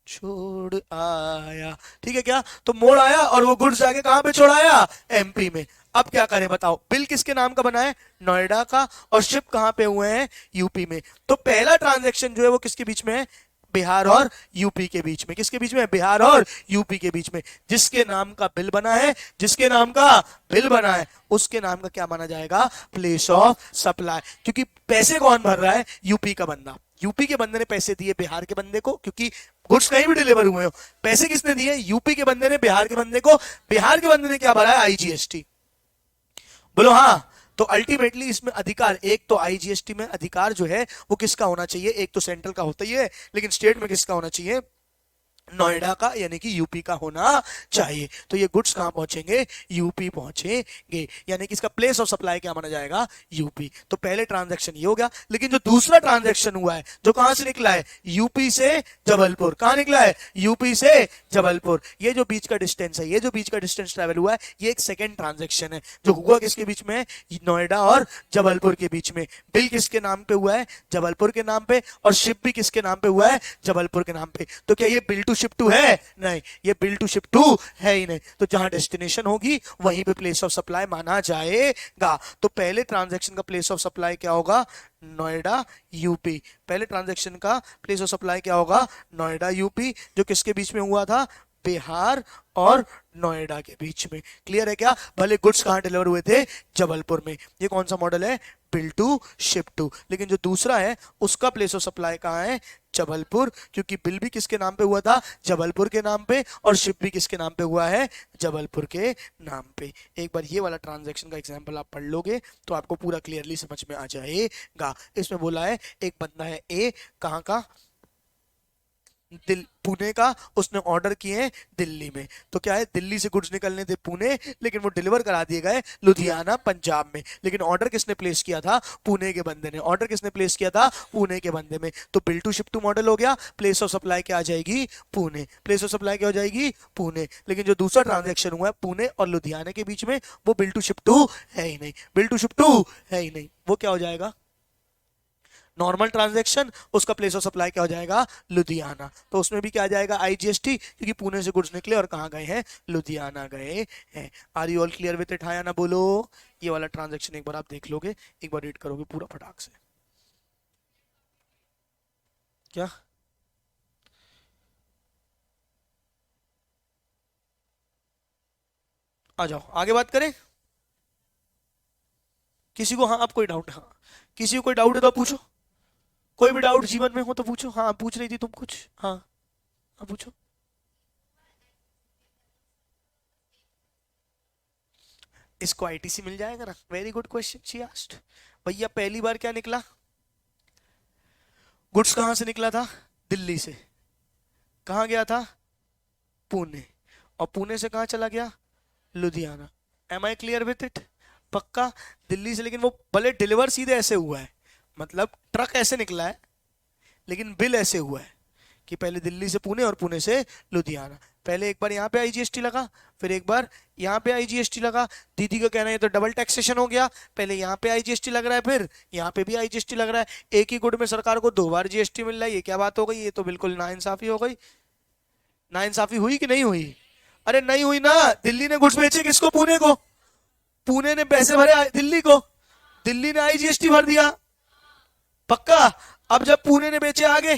छोड़ आया, ठीक है क्या? तो मोड़ आया और वो गुड्स जाके कहां पे छोड़ आया? एमपी में। अब क्या करें बताओ? बिल किसके नाम का बना है? नोएडा का। और शिप कहां पे हुए हैं? यूपी में। तो पहला ट्रांजैक्शन जो है वो किसके बीच में है? बिहार और यूपी के बीच में। किसके बीच में? बिहार और यूपी के बीच में। जिसके नाम का बिल बना है, जिसके नाम का बिल बना है, उसके नाम का क्या माना जाएगा? Place of supply. क्योंकि पैसे कौन भर रहा है? यूपी का बंदा। यूपी के बंदे ने पैसे दिए बिहार के बंदे को, क्योंकि गुड्स कहीं भी डिलीवर हुए हो। पैसे किसने दिए? यूपी के बंदे ने बिहार के बंदे को। बिहार के बंदे ने क्या भरा है? आईजीएसटी। बोलो हाँ। तो अल्टीमेटली इसमें अधिकार, एक तो आईजीएसटी में अधिकार जो है वो किसका होना चाहिए? एक तो सेंट्रल का होता ही है, लेकिन स्टेट में किसका होना चाहिए? नोएडा का, यानी कि यूपी का होना चाहिए। तो ये गुड्स कहां पहुंचेंगे? यूपी पहुंचेंगे। यानी कि इसका प्लेस ऑफ सप्लाई क्या माना जाएगा? यूपी। तो पहले ट्रांजैक्शन ये हो गया। लेकिन जो दूसरा ट्रांजैक्शन हुआ है, जो कहां से निकला है? यूपी से जबलपुर। कहां निकला है? यूपी से जबलपुर। ये जो बीच का डिस्टेंस है, ये जो बीच का डिस्टेंस ट्रेवल हुआ है, ये एक सेकेंड ट्रांजेक्शन है, जो हुआ किसके बीच में? नोएडा और जबलपुर के बीच में। बिल किसके नाम पे हुआ है? जबलपुर के नाम पे। और शिप भी किसके नाम पे हुआ है? जबलपुर के नाम पे। तो क्या ये बिल टू शिप टू है? नहीं, ये बिल टू शिप टू है ही नहीं। तो जहां डेस्टिनेशन होगी वहीं पे प्लेस ऑफ सप्लाई माना जाएगा। तो पहले ट्रांजैक्शन का प्लेस ऑफ सप्लाई क्या होगा? नोएडा यूपी। पहले ट्रांजैक्शन का प्लेस ऑफ सप्लाई क्या होगा? नोएडा यूपी। जो किसके बीच में हुआ था? बिहार और नोएडा के बीच में। क्लियर है क्या? भले गुड्स कहां डिलीवर हुए थे? जबलपुर में। ये कौन सा मॉडल है? Bill to ship to. लेकिन जो दूसरा है उसका प्लेस ऑफ सप्लाई कहां है? जबलपुर, क्योंकि बिल भी किसके नाम पे हुआ था? जबलपुर के नाम पे, और शिप भी किसके नाम पे हुआ है? जबलपुर के नाम पे। एक बार ये वाला ट्रांजैक्शन का एग्जांपल आप पढ़ लोगे तो आपको पूरा क्लियरली समझ में आ जाएगा। इसमें बोला है एक बंदा है ए, कहां का? पुणे का। उसने ऑर्डर किए हैं दिल्ली में। तो क्या है, दिल्ली से गुड्स निकलने थे पुणे, लेकिन वो डिलीवर करा दिए गए लुधियाना पंजाब में। लेकिन ऑर्डर किसने प्लेस किया था? पुणे के बंदे ने। ऑर्डर किसने प्लेस किया था? पुणे के बंदे में। तो bill to ship to model हो गया। प्लेस ऑफ सप्लाई क्या आ जाएगी? पुणे। प्लेस ऑफ सप्लाई क्या हो जाएगी? पुणे। लेकिन जो दूसरा ट्रांजेक्शन हुआ है पुणे और लुधियाना के बीच में, वो बिल टू शिप टू है ही नहीं। बिल टू शिप टू है ही नहीं। वो क्या हो जाएगा? Normal transaction. उसका प्लेस ऑफ सप्लाई क्या हो जाएगा? लुधियाना। तो उसमें भी क्या आ जाएगा? आईजीएसटी, क्योंकि पुणे से गुड्स निकले और कहां गए हैं? लुधियाना गए हैं। Are you all clear with it? हाँ या ना बोलो। ये वाला ट्रांजैक्शन एक बार आप देख लोगे, एक बार रीड करोगे पूरा फटाक से। क्या आ जाओ आगे बात करें। किसी को, हाँ, आप कोई डाउट? हाँ, किसी को कोई डाउट है तो पूछो। कोई भी डाउट जीवन में हो तो पूछो। हाँ, पूछ रही थी तुम कुछ? हाँ, हाँ पूछो। इसको आईटीसी मिल जाएगा ना? Very good question she asked. भैया पहली बार क्या निकला? गुड्स कहां से निकला था? दिल्ली से। कहां गया था? पुणे। और पुणे से कहां चला गया? Ludhiana. Am I clear with it? पक्का? दिल्ली से, लेकिन वो भले डिलीवर सीधे ऐसे हुआ है, मतलब ट्रक ऐसे निकला है, लेकिन बिल ऐसे हुआ है कि पहले दिल्ली से पुणे और पुणे से लुधियाना। पहले एक बार यहाँ पे आईजीएसटी लगा, फिर एक बार यहाँ पे आईजीएसटी लगा। दीदी का कहना है तो डबल टैक्सेशन हो गया। पहले यहाँ पे आईजीएसटी लग रहा है, फिर यहाँ पे भी आईजीएसटी लग रहा है। एक ही गुड में सरकार को दो बार जीएसटी मिल रहा है। ये क्या बात हो गई? ये तो बिल्कुल नाइंसाफी हो गई। नाइंसाफी हुई कि नहीं हुई? अरे नहीं हुई ना। दिल्ली ने गुड्स बेचे किसको? पुणे को। पुणे ने पैसे भरे दिल्ली को। दिल्ली ने आईजीएसटी भर दिया। पक्का? अब जब पुणे ने बेचे आगे,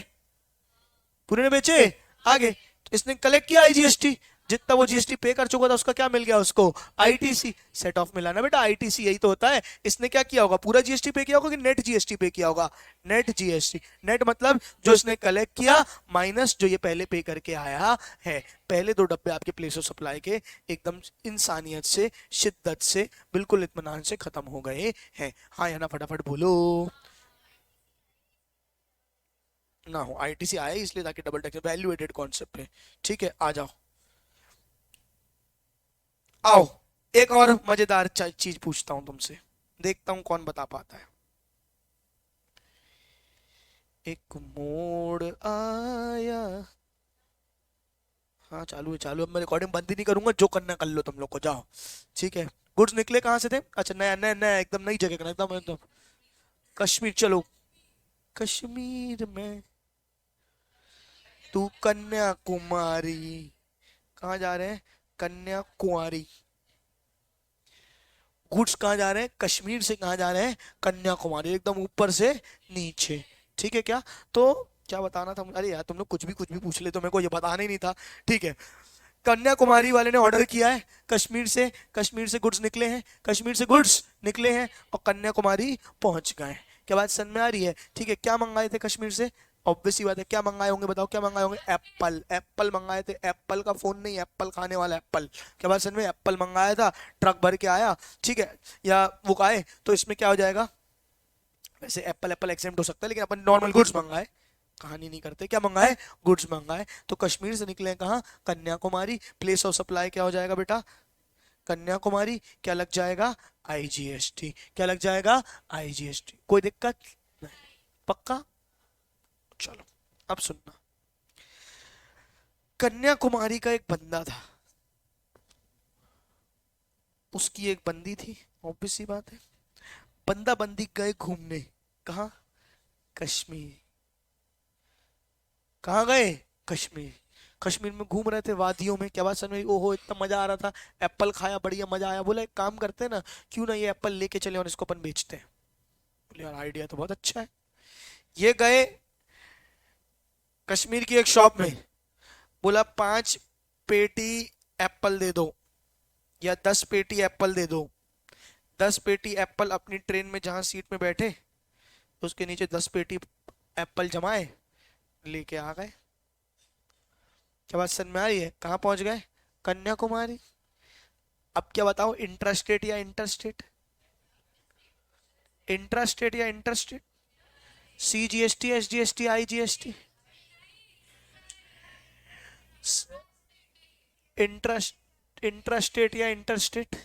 पुणे ने बेचे आगे, तो इसने कलेक्ट किया आईजीएसटी। जितना वो जीएसटी पे कर चुका था उसका क्या मिल गया उसको? आईटीसी। सेट ऑफ मिला ना बेटा, आईटीसी यही तो होता है। इसने क्या किया होगा? पूरा जीएसटी पे किया होगा कि नेट जीएसटी पे किया होगा? Net GST. नेट मतलब जो इसने कलेक्ट किया माइनस जो ये पहले पे करके आया है। पहले दो डब्बे आपके प्लेस ऑफ सप्लाई के एकदम इंसानियत से, शिद्दत से, बिल्कुल इत्मीनान से खत्म हो गए हैं। हाँ या ना फटाफट बोलो। ना हो, आईटीसी आया इसलिए ताकि double tax value added concept है। ठीक है, आ जाओ। आओ, एक और मजेदार चीज पूछता हूं तुमसे, देखता हूं कौन बता पाता है। एक मोड़ आया। हाँ चालू है, चालू। अब मैं रिकॉर्डिंग बंद ही नहीं करूंगा, जो करना कर लो तुम लोग को, जाओ। ठीक है। गुड्स निकले कहां से थे? अच्छा, नया नया नया, एकदम नई जगह का, एकदम एकदम कश्मीर। चलो, कश्मीर में तू कन्याकुमारी। कहाँ जा रहे हैं? कन्याकुमारी। गुड्स कहाँ जा रहे हैं? कश्मीर से कहाँ जा रहे हैं? कन्याकुमारी, एकदम ऊपर से नीचे। ठीक है क्या? तो क्या बताना था? अरे यार, तुम लोग कुछ भी पूछ ले, तो मेरे को ये बताना ही नहीं था। ठीक है, कन्याकुमारी वाले ने ऑर्डर किया है कश्मीर से। कश्मीर से गुड्स निकले हैं, कश्मीर से गुड्स निकले हैं और कन्याकुमारी पहुंच गए। क्या बात समझ में आ रही है? ठीक है, क्या मंगाए थे कश्मीर से? ऑब्वियस सी बात है, क्या मंगाए होंगे? बताओ क्या मंगाए होंगे? एप्पल। एप्पल मंगाए थे। एप्पल का फोन नहीं, एप्पल खाने वाला एप्पल। क्या बात समझ में? एप्पल मंगाया था, ट्रक भर के आया। ठीक है, या वो आए तो इसमें क्या हो जाएगा? वैसे एप्पल एप्पल एक्सेप्ट हो सकता है, लेकिन अपन नॉर्मल गुड्स मंगाए, कहानी नहीं करते। क्या मंगाए? गुड्स मंगाए। तो कश्मीर से निकले कहाँ? कन्याकुमारी। प्लेस ऑफ सप्लाई क्या हो जाएगा बेटा? कन्याकुमारी। क्या लग जाएगा? आईजीएसटी। क्या लग जाएगा? आईजीएसटी। कोई दिक्कत नहीं? पक्का? चलो, अब सुनना। कन्याकुमारी का एक बंदा था, उसकी एक बंदी थी। ऑब्वियस सी बात है, बंदा बंदी गए घूमने। कहाँ? कश्मीर। कहाँ गए? कश्मीर। कश्मीर में घूम रहे थे वादियों में। क्या बात समझ में? ओहो, इतना मजा आ रहा था। एप्पल खाया, बढ़िया मजा आया। बोला एक काम करते हैं ना, क्यों ना ये एप्पल लेके चले और इसको अपन बेचते हैं। बोले यार, आइडिया तो बहुत अच्छा है। ये गए कश्मीर की एक शॉप में। बोला 5 पेटी एप्पल दे दो या 10 पेटी एप्पल दे दो। 10 पेटी एप्पल अपनी ट्रेन में जहां सीट में बैठे उसके नीचे 10 पेटी एप्पल जमाए, लेके आ गए। क्या बात समझ में आ रही है? कहाँ पहुंच गए? कन्याकुमारी। अब क्या बताओ, इंट्रास्टेट या इंटरस्टेट? इंट्रास्टेट या interstate? CGST, SGST, IGST? Intrastate या इंटरस्टेट?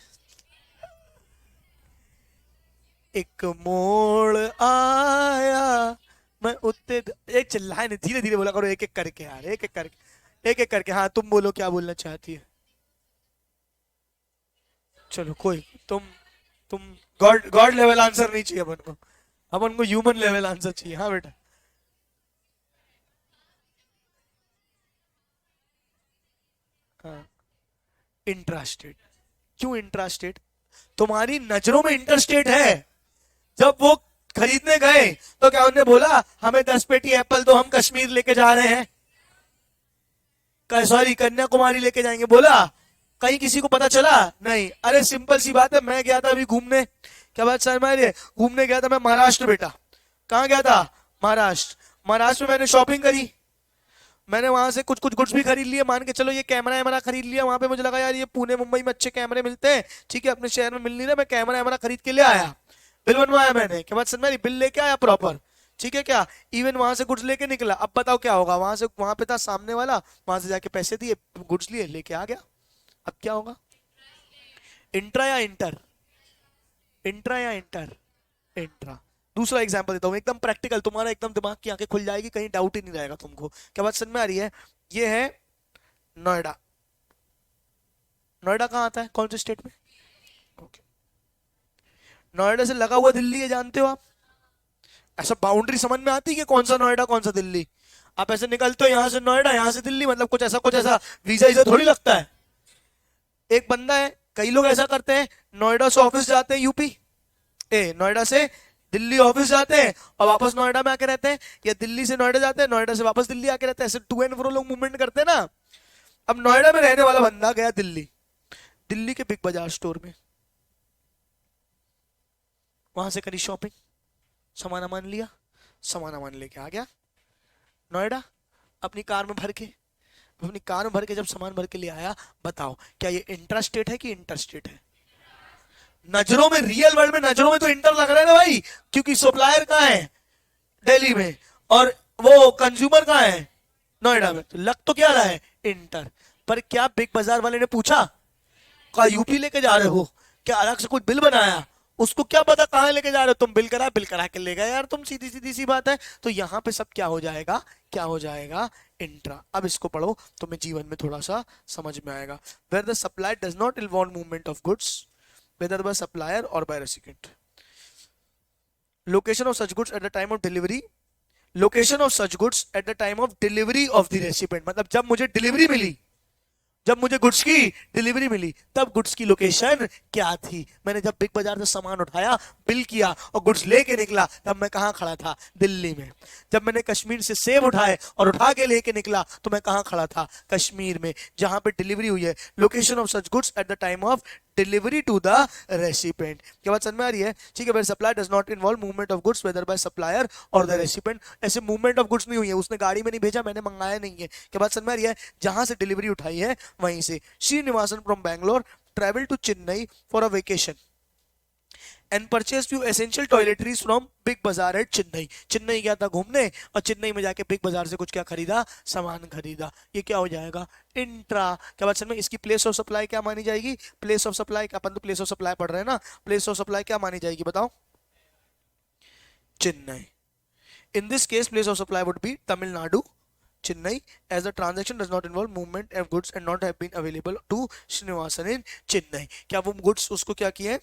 एक मोड़ आया मैं उत्ते एक चिल्लाए नहीं, धीरे धीरे बोला करो, एक एक करके यार, एक एक करके, एक एक करके। हाँ तुम बोलो क्या बोलना चाहती है। चलो कोई, तुम गॉड गॉड लेवल आंसर नहीं चाहिए अपन को, अपन को ह्यूमन लेवल आंसर चाहिए। हाँ बेटा। हाँ इंट्रास्टेट। क्यों इंट्रास्टेट? तुम्हारी नजरों में इंटरस्टेट है। जब वो खरीदने गए तो क्या उन्होंने बोला हमें 10 पेटी एप्पल दो, हम कश्मीर लेके जा रहे हैं, सॉरी कन्याकुमारी लेके जाएंगे, बोला? कहीं किसी को पता चला? नहीं। अरे सिंपल सी बात है, मैं गया था अभी घूमने, क्या बात सर मैं घूमने गया था मैं महाराष्ट्र बेटा। कहाँ गया था? महाराष्ट्र। महाराष्ट्र में मैंने शॉपिंग करी, मैंने वहां से कुछ कुछ गुड्स भी खरीद लिए, मान के चलो ये कैमरा वैमरा खरीद लिया। वहां पे मुझे लगा यार ये पुणे मुंबई में अच्छे कैमरे मिलते हैं, ठीक है, अपने शहर में मिल नहीं रहा, मैं कैमरा वैमरा खरीद के ले आया, बिल बनवाया मैंने, क्या बात समझ में? बिल लेके आया प्रॉपर, ठीक है क्या? इवन वहां से गुड्स लेके निकला। अब बताओ क्या होगा? वहां से, वहां पे था सामने वाला, वहां से जाके पैसे दिए, गुड्स लिए, लेके आ गया। अब क्या होगा? इंट्रा या इंटर? इंट्रा या इंटर? इंट्रा। दूसरा एग्जांपल देता हूं एकदम प्रैक्टिकल, तुम्हारा एकदम दिमाग की आंखें खुल जाएगी, कहीं डाउट ही नहीं रहेगा तुमको। क्या बात समझ में आ रही है? ये है नोएडा। नोएडा कहाँ आता है? कौन से स्टेट में? ओके। नोएडा से लगा हुआ दिल्ली है, जानते हो आप? ऐसा बाउंड्री समझ में आती है कि कौन सा नोएडा कौन सा दिल्ली? आप ऐसे निकलते हो यहाँ से नोएडा, यहाँ से दिल्ली, मतलब कुछ ऐसा वीजा वीजा थोड़ी लगता है। एक बंदा है, कई लोग ऐसा करते हैं, नोएडा से ऑफिस जाते हैं यूपी, नोएडा से दिल्ली ऑफिस जाते हैं और वापस नोएडा में आके रहते हैं, या दिल्ली से नोएडा जाते हैं, नोएडा से वापस दिल्ली आके रहते हैं, ऐसे टू एंड फ्रो लोग मूवमेंट करते हैं ना। अब नोएडा में रहने वाला बंदा गया दिल्ली, दिल्ली के बिग बाजार स्टोर में, वहां से करी शॉपिंग, सामान अमान लिया, सामान अमान लेके आ गया नोएडा अपनी कार में भर के। अपनी कार में भर के जब सामान भर के ले आया, बताओ क्या ये इंट्रास्टेट है कि इंटरस्टेट है? नजरों में, रियल वर्ल्ड में नजरों में तो इंटर लग रहा है ना भाई, क्योंकि सप्लायर कहाँ है? दिल्ली में, और वो कंज्यूमर कहाँ है? नोएडा में। तो लग तो क्या रहा है? इंटर। पर क्या बिग बाजार वाले ने पूछा का यूपी लेके जा रहे हो? क्या अलग से कुछ बिल बनाया? उसको क्या पता कहाँ लेके जा रहे हो? तुम बिल करा के ले गए यार तुम, सीधी सीधी सी बात है। तो यहाँ पे सब क्या हो जाएगा? क्या हो जाएगा? इंट्रा। अब इसको पढ़ो, तुम्हें जीवन में थोड़ा सा समझ में आएगा। Where the supply does not involve movement of goods whether by supplier or by recipient. Location of such goods at the time of delivery. Location of such goods at the time of delivery of the recipient. मतलब जब मुझे delivery मिली, जब मुझे goods की delivery मिली, तब goods की location क्या थी? मैंने जब बिग बाजार से सामान उठाया, बिल किया और गुड्स लेके निकला, तब मैं कहां खड़ा था? दिल्ली में। जब मैंने कश्मीर से सेब उठाए और उठा के लेके निकला, तो मैं कहां खड़ा था? कश्मीर में, जहां पे डिलीवरी हुई है। Location of such goods at the time of delivery to the recipient. क्या बात समझ में आ रही है? ठीक है। Where supply does not involve movement of goods whether by supplier और द रेसिपेंट। ऐसे मूवमेंट ऑफ गुड्स नहीं हुई है, उसने गाड़ी में नहीं भेजा, मैंने मंगाया नहीं है। क्या बात समझ में आ रही है? जहां से डिलीवरी उठाई है वहीं से। Srinivasan from Bangalore travel to Chennai for a vacation and purchase few essential toiletries from Big Bazaar at Chennai. Chennai गया था घूमने और चेन्नई में जाके बिग बाजार से कुछ क्या खरीदा? सामान खरीदा। ये क्या हो जाएगा? इंट्रा। क्या बात समझ में? इसकी प्लेस ऑफ सप्लाई क्या मानी जाएगी? प्लेस ऑफ सप्लाई, अपन तो प्लेस ऑफ सप्लाई पढ़ रहे हैं ना, प्लेस ऑफ सप्लाई क्या मानी जाएगी बताओ? Chennai. In this case place of supply would B Tamil Nadu, Chennai, as the transaction does not involve movement of goods and not have been available to Srinivasan in Chennai. क्या वो goods उसको क्या किए?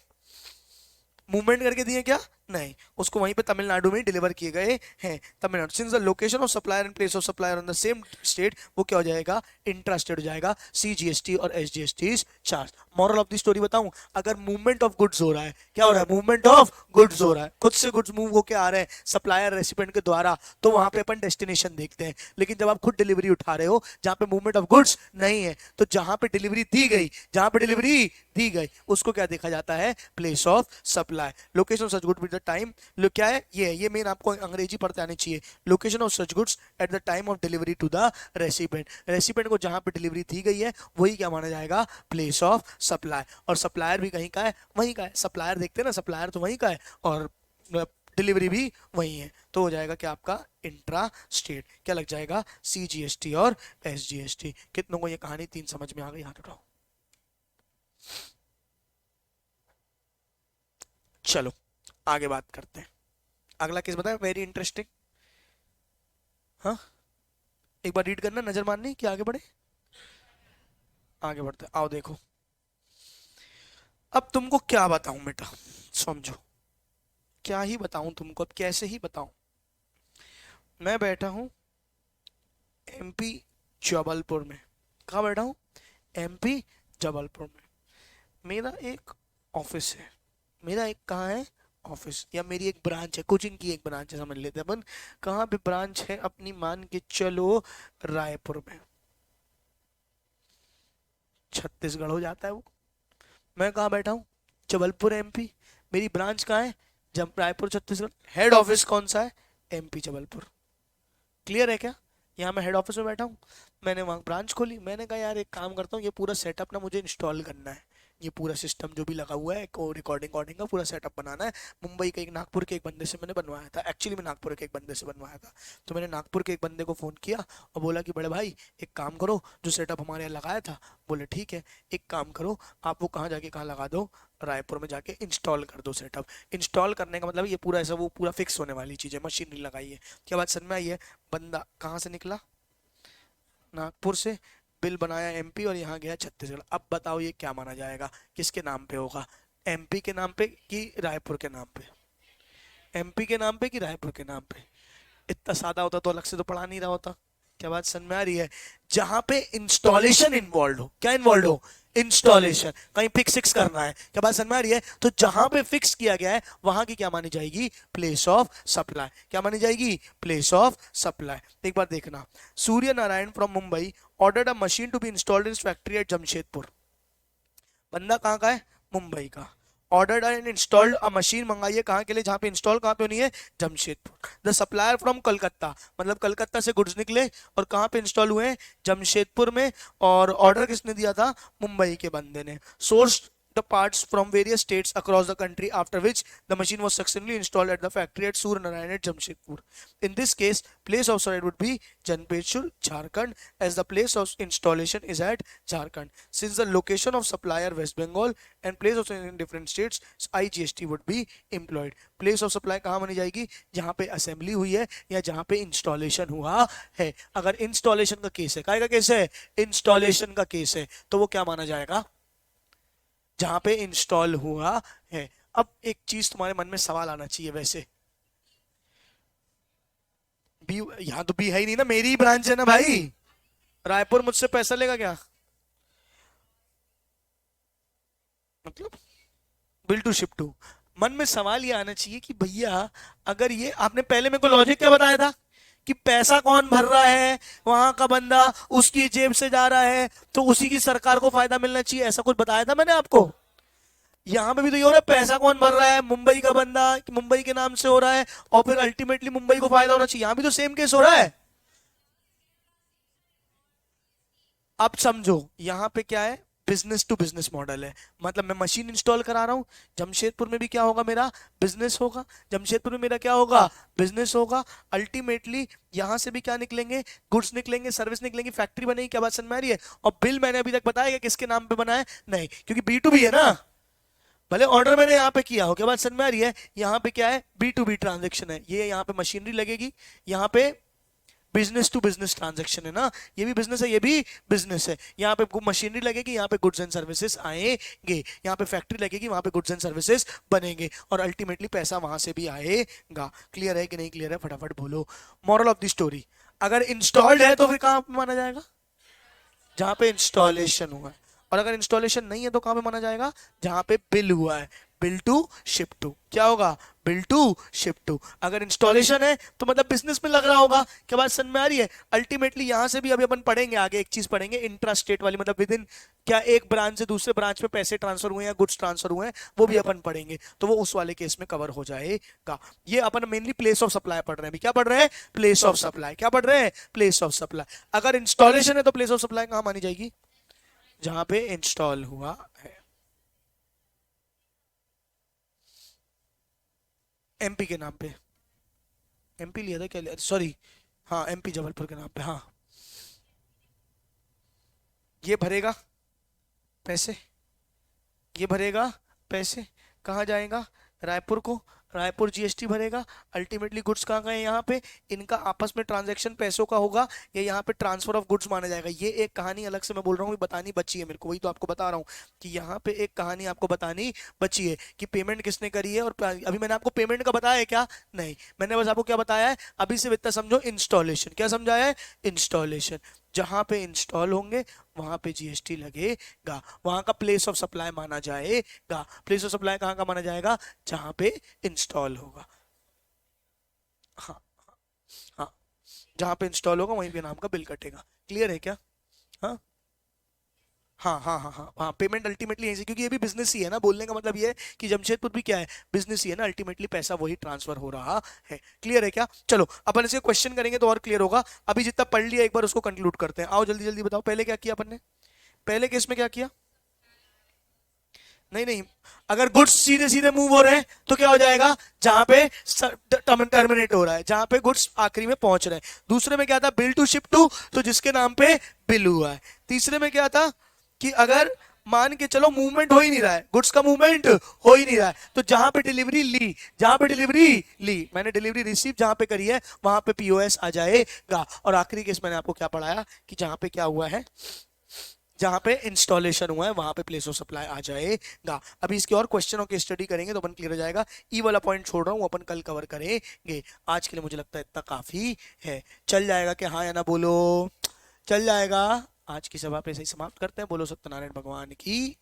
Movement करके दिए क्या? नहीं, उसको वहीं पे तमिलनाडु में डिलीवर किए गए हैं। Tamil Nadu, since the location of supplier and place of supplier on the same state, वो क्या हो जाएगा, इंट्रा स्टेट हो जाएगा। CGST और SGST is charge. Moral of the story बताऊं, अगर मूवमेंट ऑफ गुड्स हो रहा है, क्या हो रहा है, मूवमेंट ऑफ गुड्स हो रहा है, खुद से गुड्स मूव होके आ रहे हैं सप्लायर रेसिपिएंट के द्वारा, तो वहां पे अपन डेस्टिनेशन देखते हैं। लेकिन जब आप खुद डिलीवरी उठा रहे हो जहां पे मूवमेंट ऑफ गुड्स नहीं है, तो जहां पे डिलीवरी दी गई, जहां पे डिलीवरी दी गई, उसको क्या देखा जाता है, place of supply. Location of such good with the time, क्या है ये मेन आपको अंग्रेजी पढ़ते आने चाहिए। Location of such goods at the time of delivery to the recipient, recipient को जहां पे डिलीवरी दी गई है वही क्या माना जाएगा, प्लेस ऑफ सप्लाई। और सप्लायर भी कहीं का है, वहीं का है। सप्लायर देखते हैं ना, सप्लायर तो वहीं का है और डिलीवरी भी वही है, तो हो जाएगा क्या आपका इंट्रा स्टेट। क्या लग जाएगा, CGST और SGST। कितनों को ये कहानी 3 समझ में आ गई, हाथ उठाओ। चलो आगे बात करते हैं। अगला केस बताए, वेरी इंटरेस्टिंग। हाँ, एक बार रीड करना, नजर मारनी कि आगे बढ़े। आगे बढ़ते, आओ देखो। अब तुमको क्या बताऊं बेटा, समझो, क्या ही बताऊं तुमको, अब कैसे ही बताऊं। मैं बैठा हूं MP जबलपुर में। कहाँ बैठा हूं, MP जबलपुर में। मेरा एक ऑफिस है, मेरा एक कहाँ है, ऑफिस, या मेरी एक ब्रांच है, कोचिंग की एक ब्रांच है, समझ लेते हैं अपन। कहाँ पे ब्रांच है अपनी, मान के चलो रायपुर में। छत्तीसगढ़ हो जाता है वो। मैं कहाँ बैठा हूँ, जबलपुर MP। मेरी ब्रांच कहाँ है, जब रायपुर छत्तीसगढ़। हेड ऑफिस कौन सा है, MP जबलपुर। क्लियर है क्या, यहाँ मैं हेड ऑफिस में बैठा हूँ, मैंने वहाँ ब्रांच खोली। मैंने कहा यार एक काम करता हूँ, ये पूरा सेटअप ना मुझे इंस्टॉल करना है, ये पूरा सिस्टम जो भी लगा हुआ है, को रिकॉर्डिंग का पूरा सेटअप बनाना है। मुंबई के एक, नागपुर के एक बंदे से मैंने बनवाया था, एक्चुअली मैं नागपुर के एक बंदे से बनवाया था। तो मैंने नागपुर के एक बंदे को फ़ोन किया और बोला कि बड़े भाई एक काम करो, जो सेटअप हमारे यहाँ लगाया था। बोले ठीक है, एक काम करो आप वो कहाँ जाके कहाँ लगा दो, रायपुर में जाके इंस्टॉल कर दो सेटअप। इंस्टॉल करने का मतलब ये पूरा ऐसा वो पूरा फिक्स होने वाली चीज़ है, मशीनरी लगाई है। क्या बात समझ में आई है। बंदा कहाँ से निकला, नागपुर से, बिल बनाया MP और यहाँ गया छत्तीसगढ़। अब बताओ ये क्या माना जाएगा, किसके नाम पे होगा, MP के नाम पे कि रायपुर के नाम पे, MP के नाम पे कि रायपुर के नाम पे। इतना सादा होता तो अलग से तो पढ़ा नहीं रहा होता। क्या बात समझ में आ रही है। जहां पे इंस्टॉलेशन इन्वॉल्व हो, क्या इन्वॉल्व हो, इंस्टॉलेशन, कहीं फिक्स करना है। क्या बात समझ में आ रही है। तो जहां पे फिक्स किया गया है वहां की क्या मानी जाएगी, प्लेस ऑफ सप्लाई। क्या मानी जाएगी, प्लेस ऑफ सप्लाई। एक बार देखना, Surya Narayan from Mumbai ordered a machine to be installed in factory at Jamshedpur. बंदा कहाँ का है, मुंबई का। Ordered and installed a machine, मंगाइए कहाँ के लिए, जहाँ पे इंस्टॉल कहाँ पे होनी है, Jamshedpur. The supplier from Calcutta, मतलब कलकत्ता से गुड्स निकले और कहाँ पे इंस्टॉल हुए हैं, जमशेदपुर में। और ऑर्डर किसने दिया था, मुंबई के बंदे ने। Source the parts from various states across the country, after which the machine was successfully installed at the factory at Surya Narayan at Jamshedpur. In this case, place of storage would be Janpechur, Jharkhand, as the place of installation is at Jharkhand. Since the location of supplier West Bengal and place of storage in different states, IGST would be employed. Place of supply कहाँ मानी जाएगी, जहाँ पे assembly हुई है या जहाँ पे इंस्टॉलेशन हुआ है। अगर इंस्टॉलेशन का केस है, काय का केस है, इंस्टॉलेशन का केस है, तो वो क्या माना जाएगा, जहां पे इंस्टॉल हुआ है। अब एक चीज तुम्हारे मन में सवाल आना चाहिए, वैसे बी, यहां तो बी है ही नहीं ना, मेरी ही ब्रांच है ना भाई। रायपुर मुझसे पैसा लेगा क्या, मतलब बिल टू शिप टू। मन में सवाल ये आना चाहिए कि भैया अगर ये, आपने पहले मेरे को लॉजिक क्या बताया था कि पैसा कौन भर रहा है, वहां का बंदा, उसकी जेब से जा रहा है, तो उसी की सरकार को फायदा मिलना चाहिए, ऐसा कुछ बताया था मैंने आपको। यहाँ पे भी तो ये हो रहा है, पैसा कौन भर रहा है, मुंबई का बंदा, मुंबई के नाम से हो रहा है और फिर अल्टीमेटली मुंबई को फायदा होना चाहिए। यहाँ भी तो सेम केस हो रहा है। अब समझो यहाँ पे क्या है, बिजनेस टू बिजनेस मॉडल है। मतलब मैं मशीन इंस्टॉल करा रहा हूँ, जमशेदपुर में भी क्या होगा, मेरा बिजनेस होगा। जमशेदपुर में मेरा क्या होगा, बिजनेस होगा। अल्टीमेटली यहां से भी क्या निकलेंगे, गुड्स निकलेंगे, सर्विस निकलेंगी, फैक्ट्री बनेगी। क्या बात समझ में आ रही है। और बिल मैंने अभी तक बताया किसके नाम पे बना है, नहीं, क्योंकि B2B है ना। भले ऑर्डर मैंने यहाँ पे किया हो, क्या बात समझ में आ रही है। यहाँ पे क्या है, B2B ट्रांजेक्शन है। ये यहाँ पे मशीनरी लगेगी, यहाँ पे बिजनेस टू बिजनेस ट्रांजैक्शन है ना, ये भी बिजनेस है, ये भी बिजनेस है। यहाँ पे मशीनरी लगेगी, यहाँ पे गुड्स एंड सर्विसेज आएंगे, यहाँ पे फैक्ट्री लगेगी, वहां पे गुड्स एंड सर्विसेज बनेंगे, और अल्टीमेटली पैसा वहां से भी आएगा। क्लियर है कि नहीं क्लियर है, फटाफट बोलो। मॉरल ऑफ द स्टोरी, अगर इंस्टॉल्ड है तो फिर कहां पे माना जाएगा, जहां पे इंस्टॉलेशन हुआ है, और अगर इंस्टॉलेशन नहीं है तो कहां पे माना जाएगा, जहां पे बिल हुआ है। बिल टू शिप टू, क्या होगा, बिल टू शिप टू। अगर इंस्टॉलेशन है तो मतलब बिजनेस में लग रहा होगा। क्या बात समझ में आ रही है। अल्टीमेटली यहां से भी अभी अपन पढ़ेंगे आगे, एक चीज पढ़ेंगे इंट्रा स्टेट वाली, मतलब विद इन, क्या एक ब्रांच से दूसरे ब्रांच में पैसे ट्रांसफर हुए हैं, गुड्स ट्रांसफर हुए हैं, वो भी अपन पढ़ेंगे, तो वो उस वाले केस में कवर हो जाएगा। ये अपन मेनली प्लेस ऑफ सप्लाई पढ़ रहे हैं अभी। क्या पढ़ रहे हैं, प्लेस ऑफ सप्लाई। क्या पढ़ रहे हैं, प्लेस ऑफ सप्लाई। अगर इंस्टॉलेशन है तो प्लेस ऑफ सप्लाई कहां मानी जाएगी, जहां पे इंस्टॉल हुआ है। एमपी के नाम पे, एमपी लिया था क्या लिया, सॉरी, हाँ एमपी जबलपुर के नाम पे। हाँ, ये भरेगा पैसे, ये भरेगा पैसे, कहाँ जाएगा, रायपुर को, रायपुर जीएसटी भरेगा। अल्टीमेटली गुड्स कहाँ गए, यहाँ पे, इनका आपस में ट्रांजैक्शन पैसों का होगा, ये यहाँ पे ट्रांसफर ऑफ गुड्स माना जाएगा। ये एक कहानी अलग से मैं बोल रहा हूँ, बतानी बची है मेरे को, वही तो आपको बता रहा हूँ कि यहाँ पे एक कहानी आपको बतानी बची है कि पेमेंट किसने करी है। और अभी मैंने आपको पेमेंट का बताया है क्या, नहीं, मैंने बस आपको क्या बताया है, अभी से इतना समझो, इंस्टॉलेशन। क्या समझाया है, इंस्टॉलेशन। जहां पे इंस्टॉल होंगे वहां पे जीएसटी लगेगा, वहां का प्लेस ऑफ सप्लाई माना जाएगा। प्लेस ऑफ सप्लाई कहाँ का माना जाएगा, जहां पे इंस्टॉल होगा। हाँ, हाँ, जहां पे इंस्टॉल होगा वहीं पे नाम का बिल कटेगा। क्लियर है क्या। हाँ, हाँ, हाँ, हाँ, हाँ, हाँ, पेमेंट अल्टीमेटली यहीं से, क्योंकि ये भी बिजनेस ही है ना, बोलने का मतलब ये है कि जमशेदपुर भी क्या है, बिजनेस ही है ना, अल्टीमेटली पैसा वही ट्रांसफर हो रहा है। क्लियर है क्या। चलो अपन इसे क्वेश्चन करेंगे तो और क्लियर होगा। अभी जितना पढ़ लिया एक बार उसको कंक्लूड करते हैं। आओ जल्दी जल्दी बताओ, पहले क्या किया अपन ने, पहले केस में क्या किया, नहीं नहीं, अगर गुड्स सीधे सीधे मूव हो रहे हैं तो क्या हो जाएगा, जहां पे टर्मिनेट हो रहा है, जहां पे गुड्स आखिरी में पहुंच रहे हैं। दूसरे में क्या था, बिल टू शिप टू, तो जिसके नाम पे बिल हुआ है। तीसरे में क्या था कि अगर मान के चलो मूवमेंट हो ही नहीं रहा है, गुड्स का मूवमेंट हो ही नहीं रहा है, तो जहां पे डिलीवरी ली, जहां पे डिलीवरी ली, मैंने डिलीवरी रिसीव जहां पे करी है वहां पे पीओएस आ जाएगा। और आखिरी केस मैंने आपको क्या पढ़ाया कि जहां पे क्या हुआ है, जहां पे इंस्टॉलेशन हुआ है वहां पे प्लेस ऑफ सप्लाई आ जाएगा। अभी इसके और क्वेश्चनों की स्टडी करेंगे तो अपन क्लियर हो जाएगा। ई वाला पॉइंट छोड़ रहा हूं, अपन कल कवर करेंगे। आज के लिए मुझे लगता है इतना काफी है। चल जाएगा कि हाँ या ना बोलो, चल जाएगा। आज की सभा पे सही समाप्त करते हैं। बोलो सत्यनारायण भगवान की।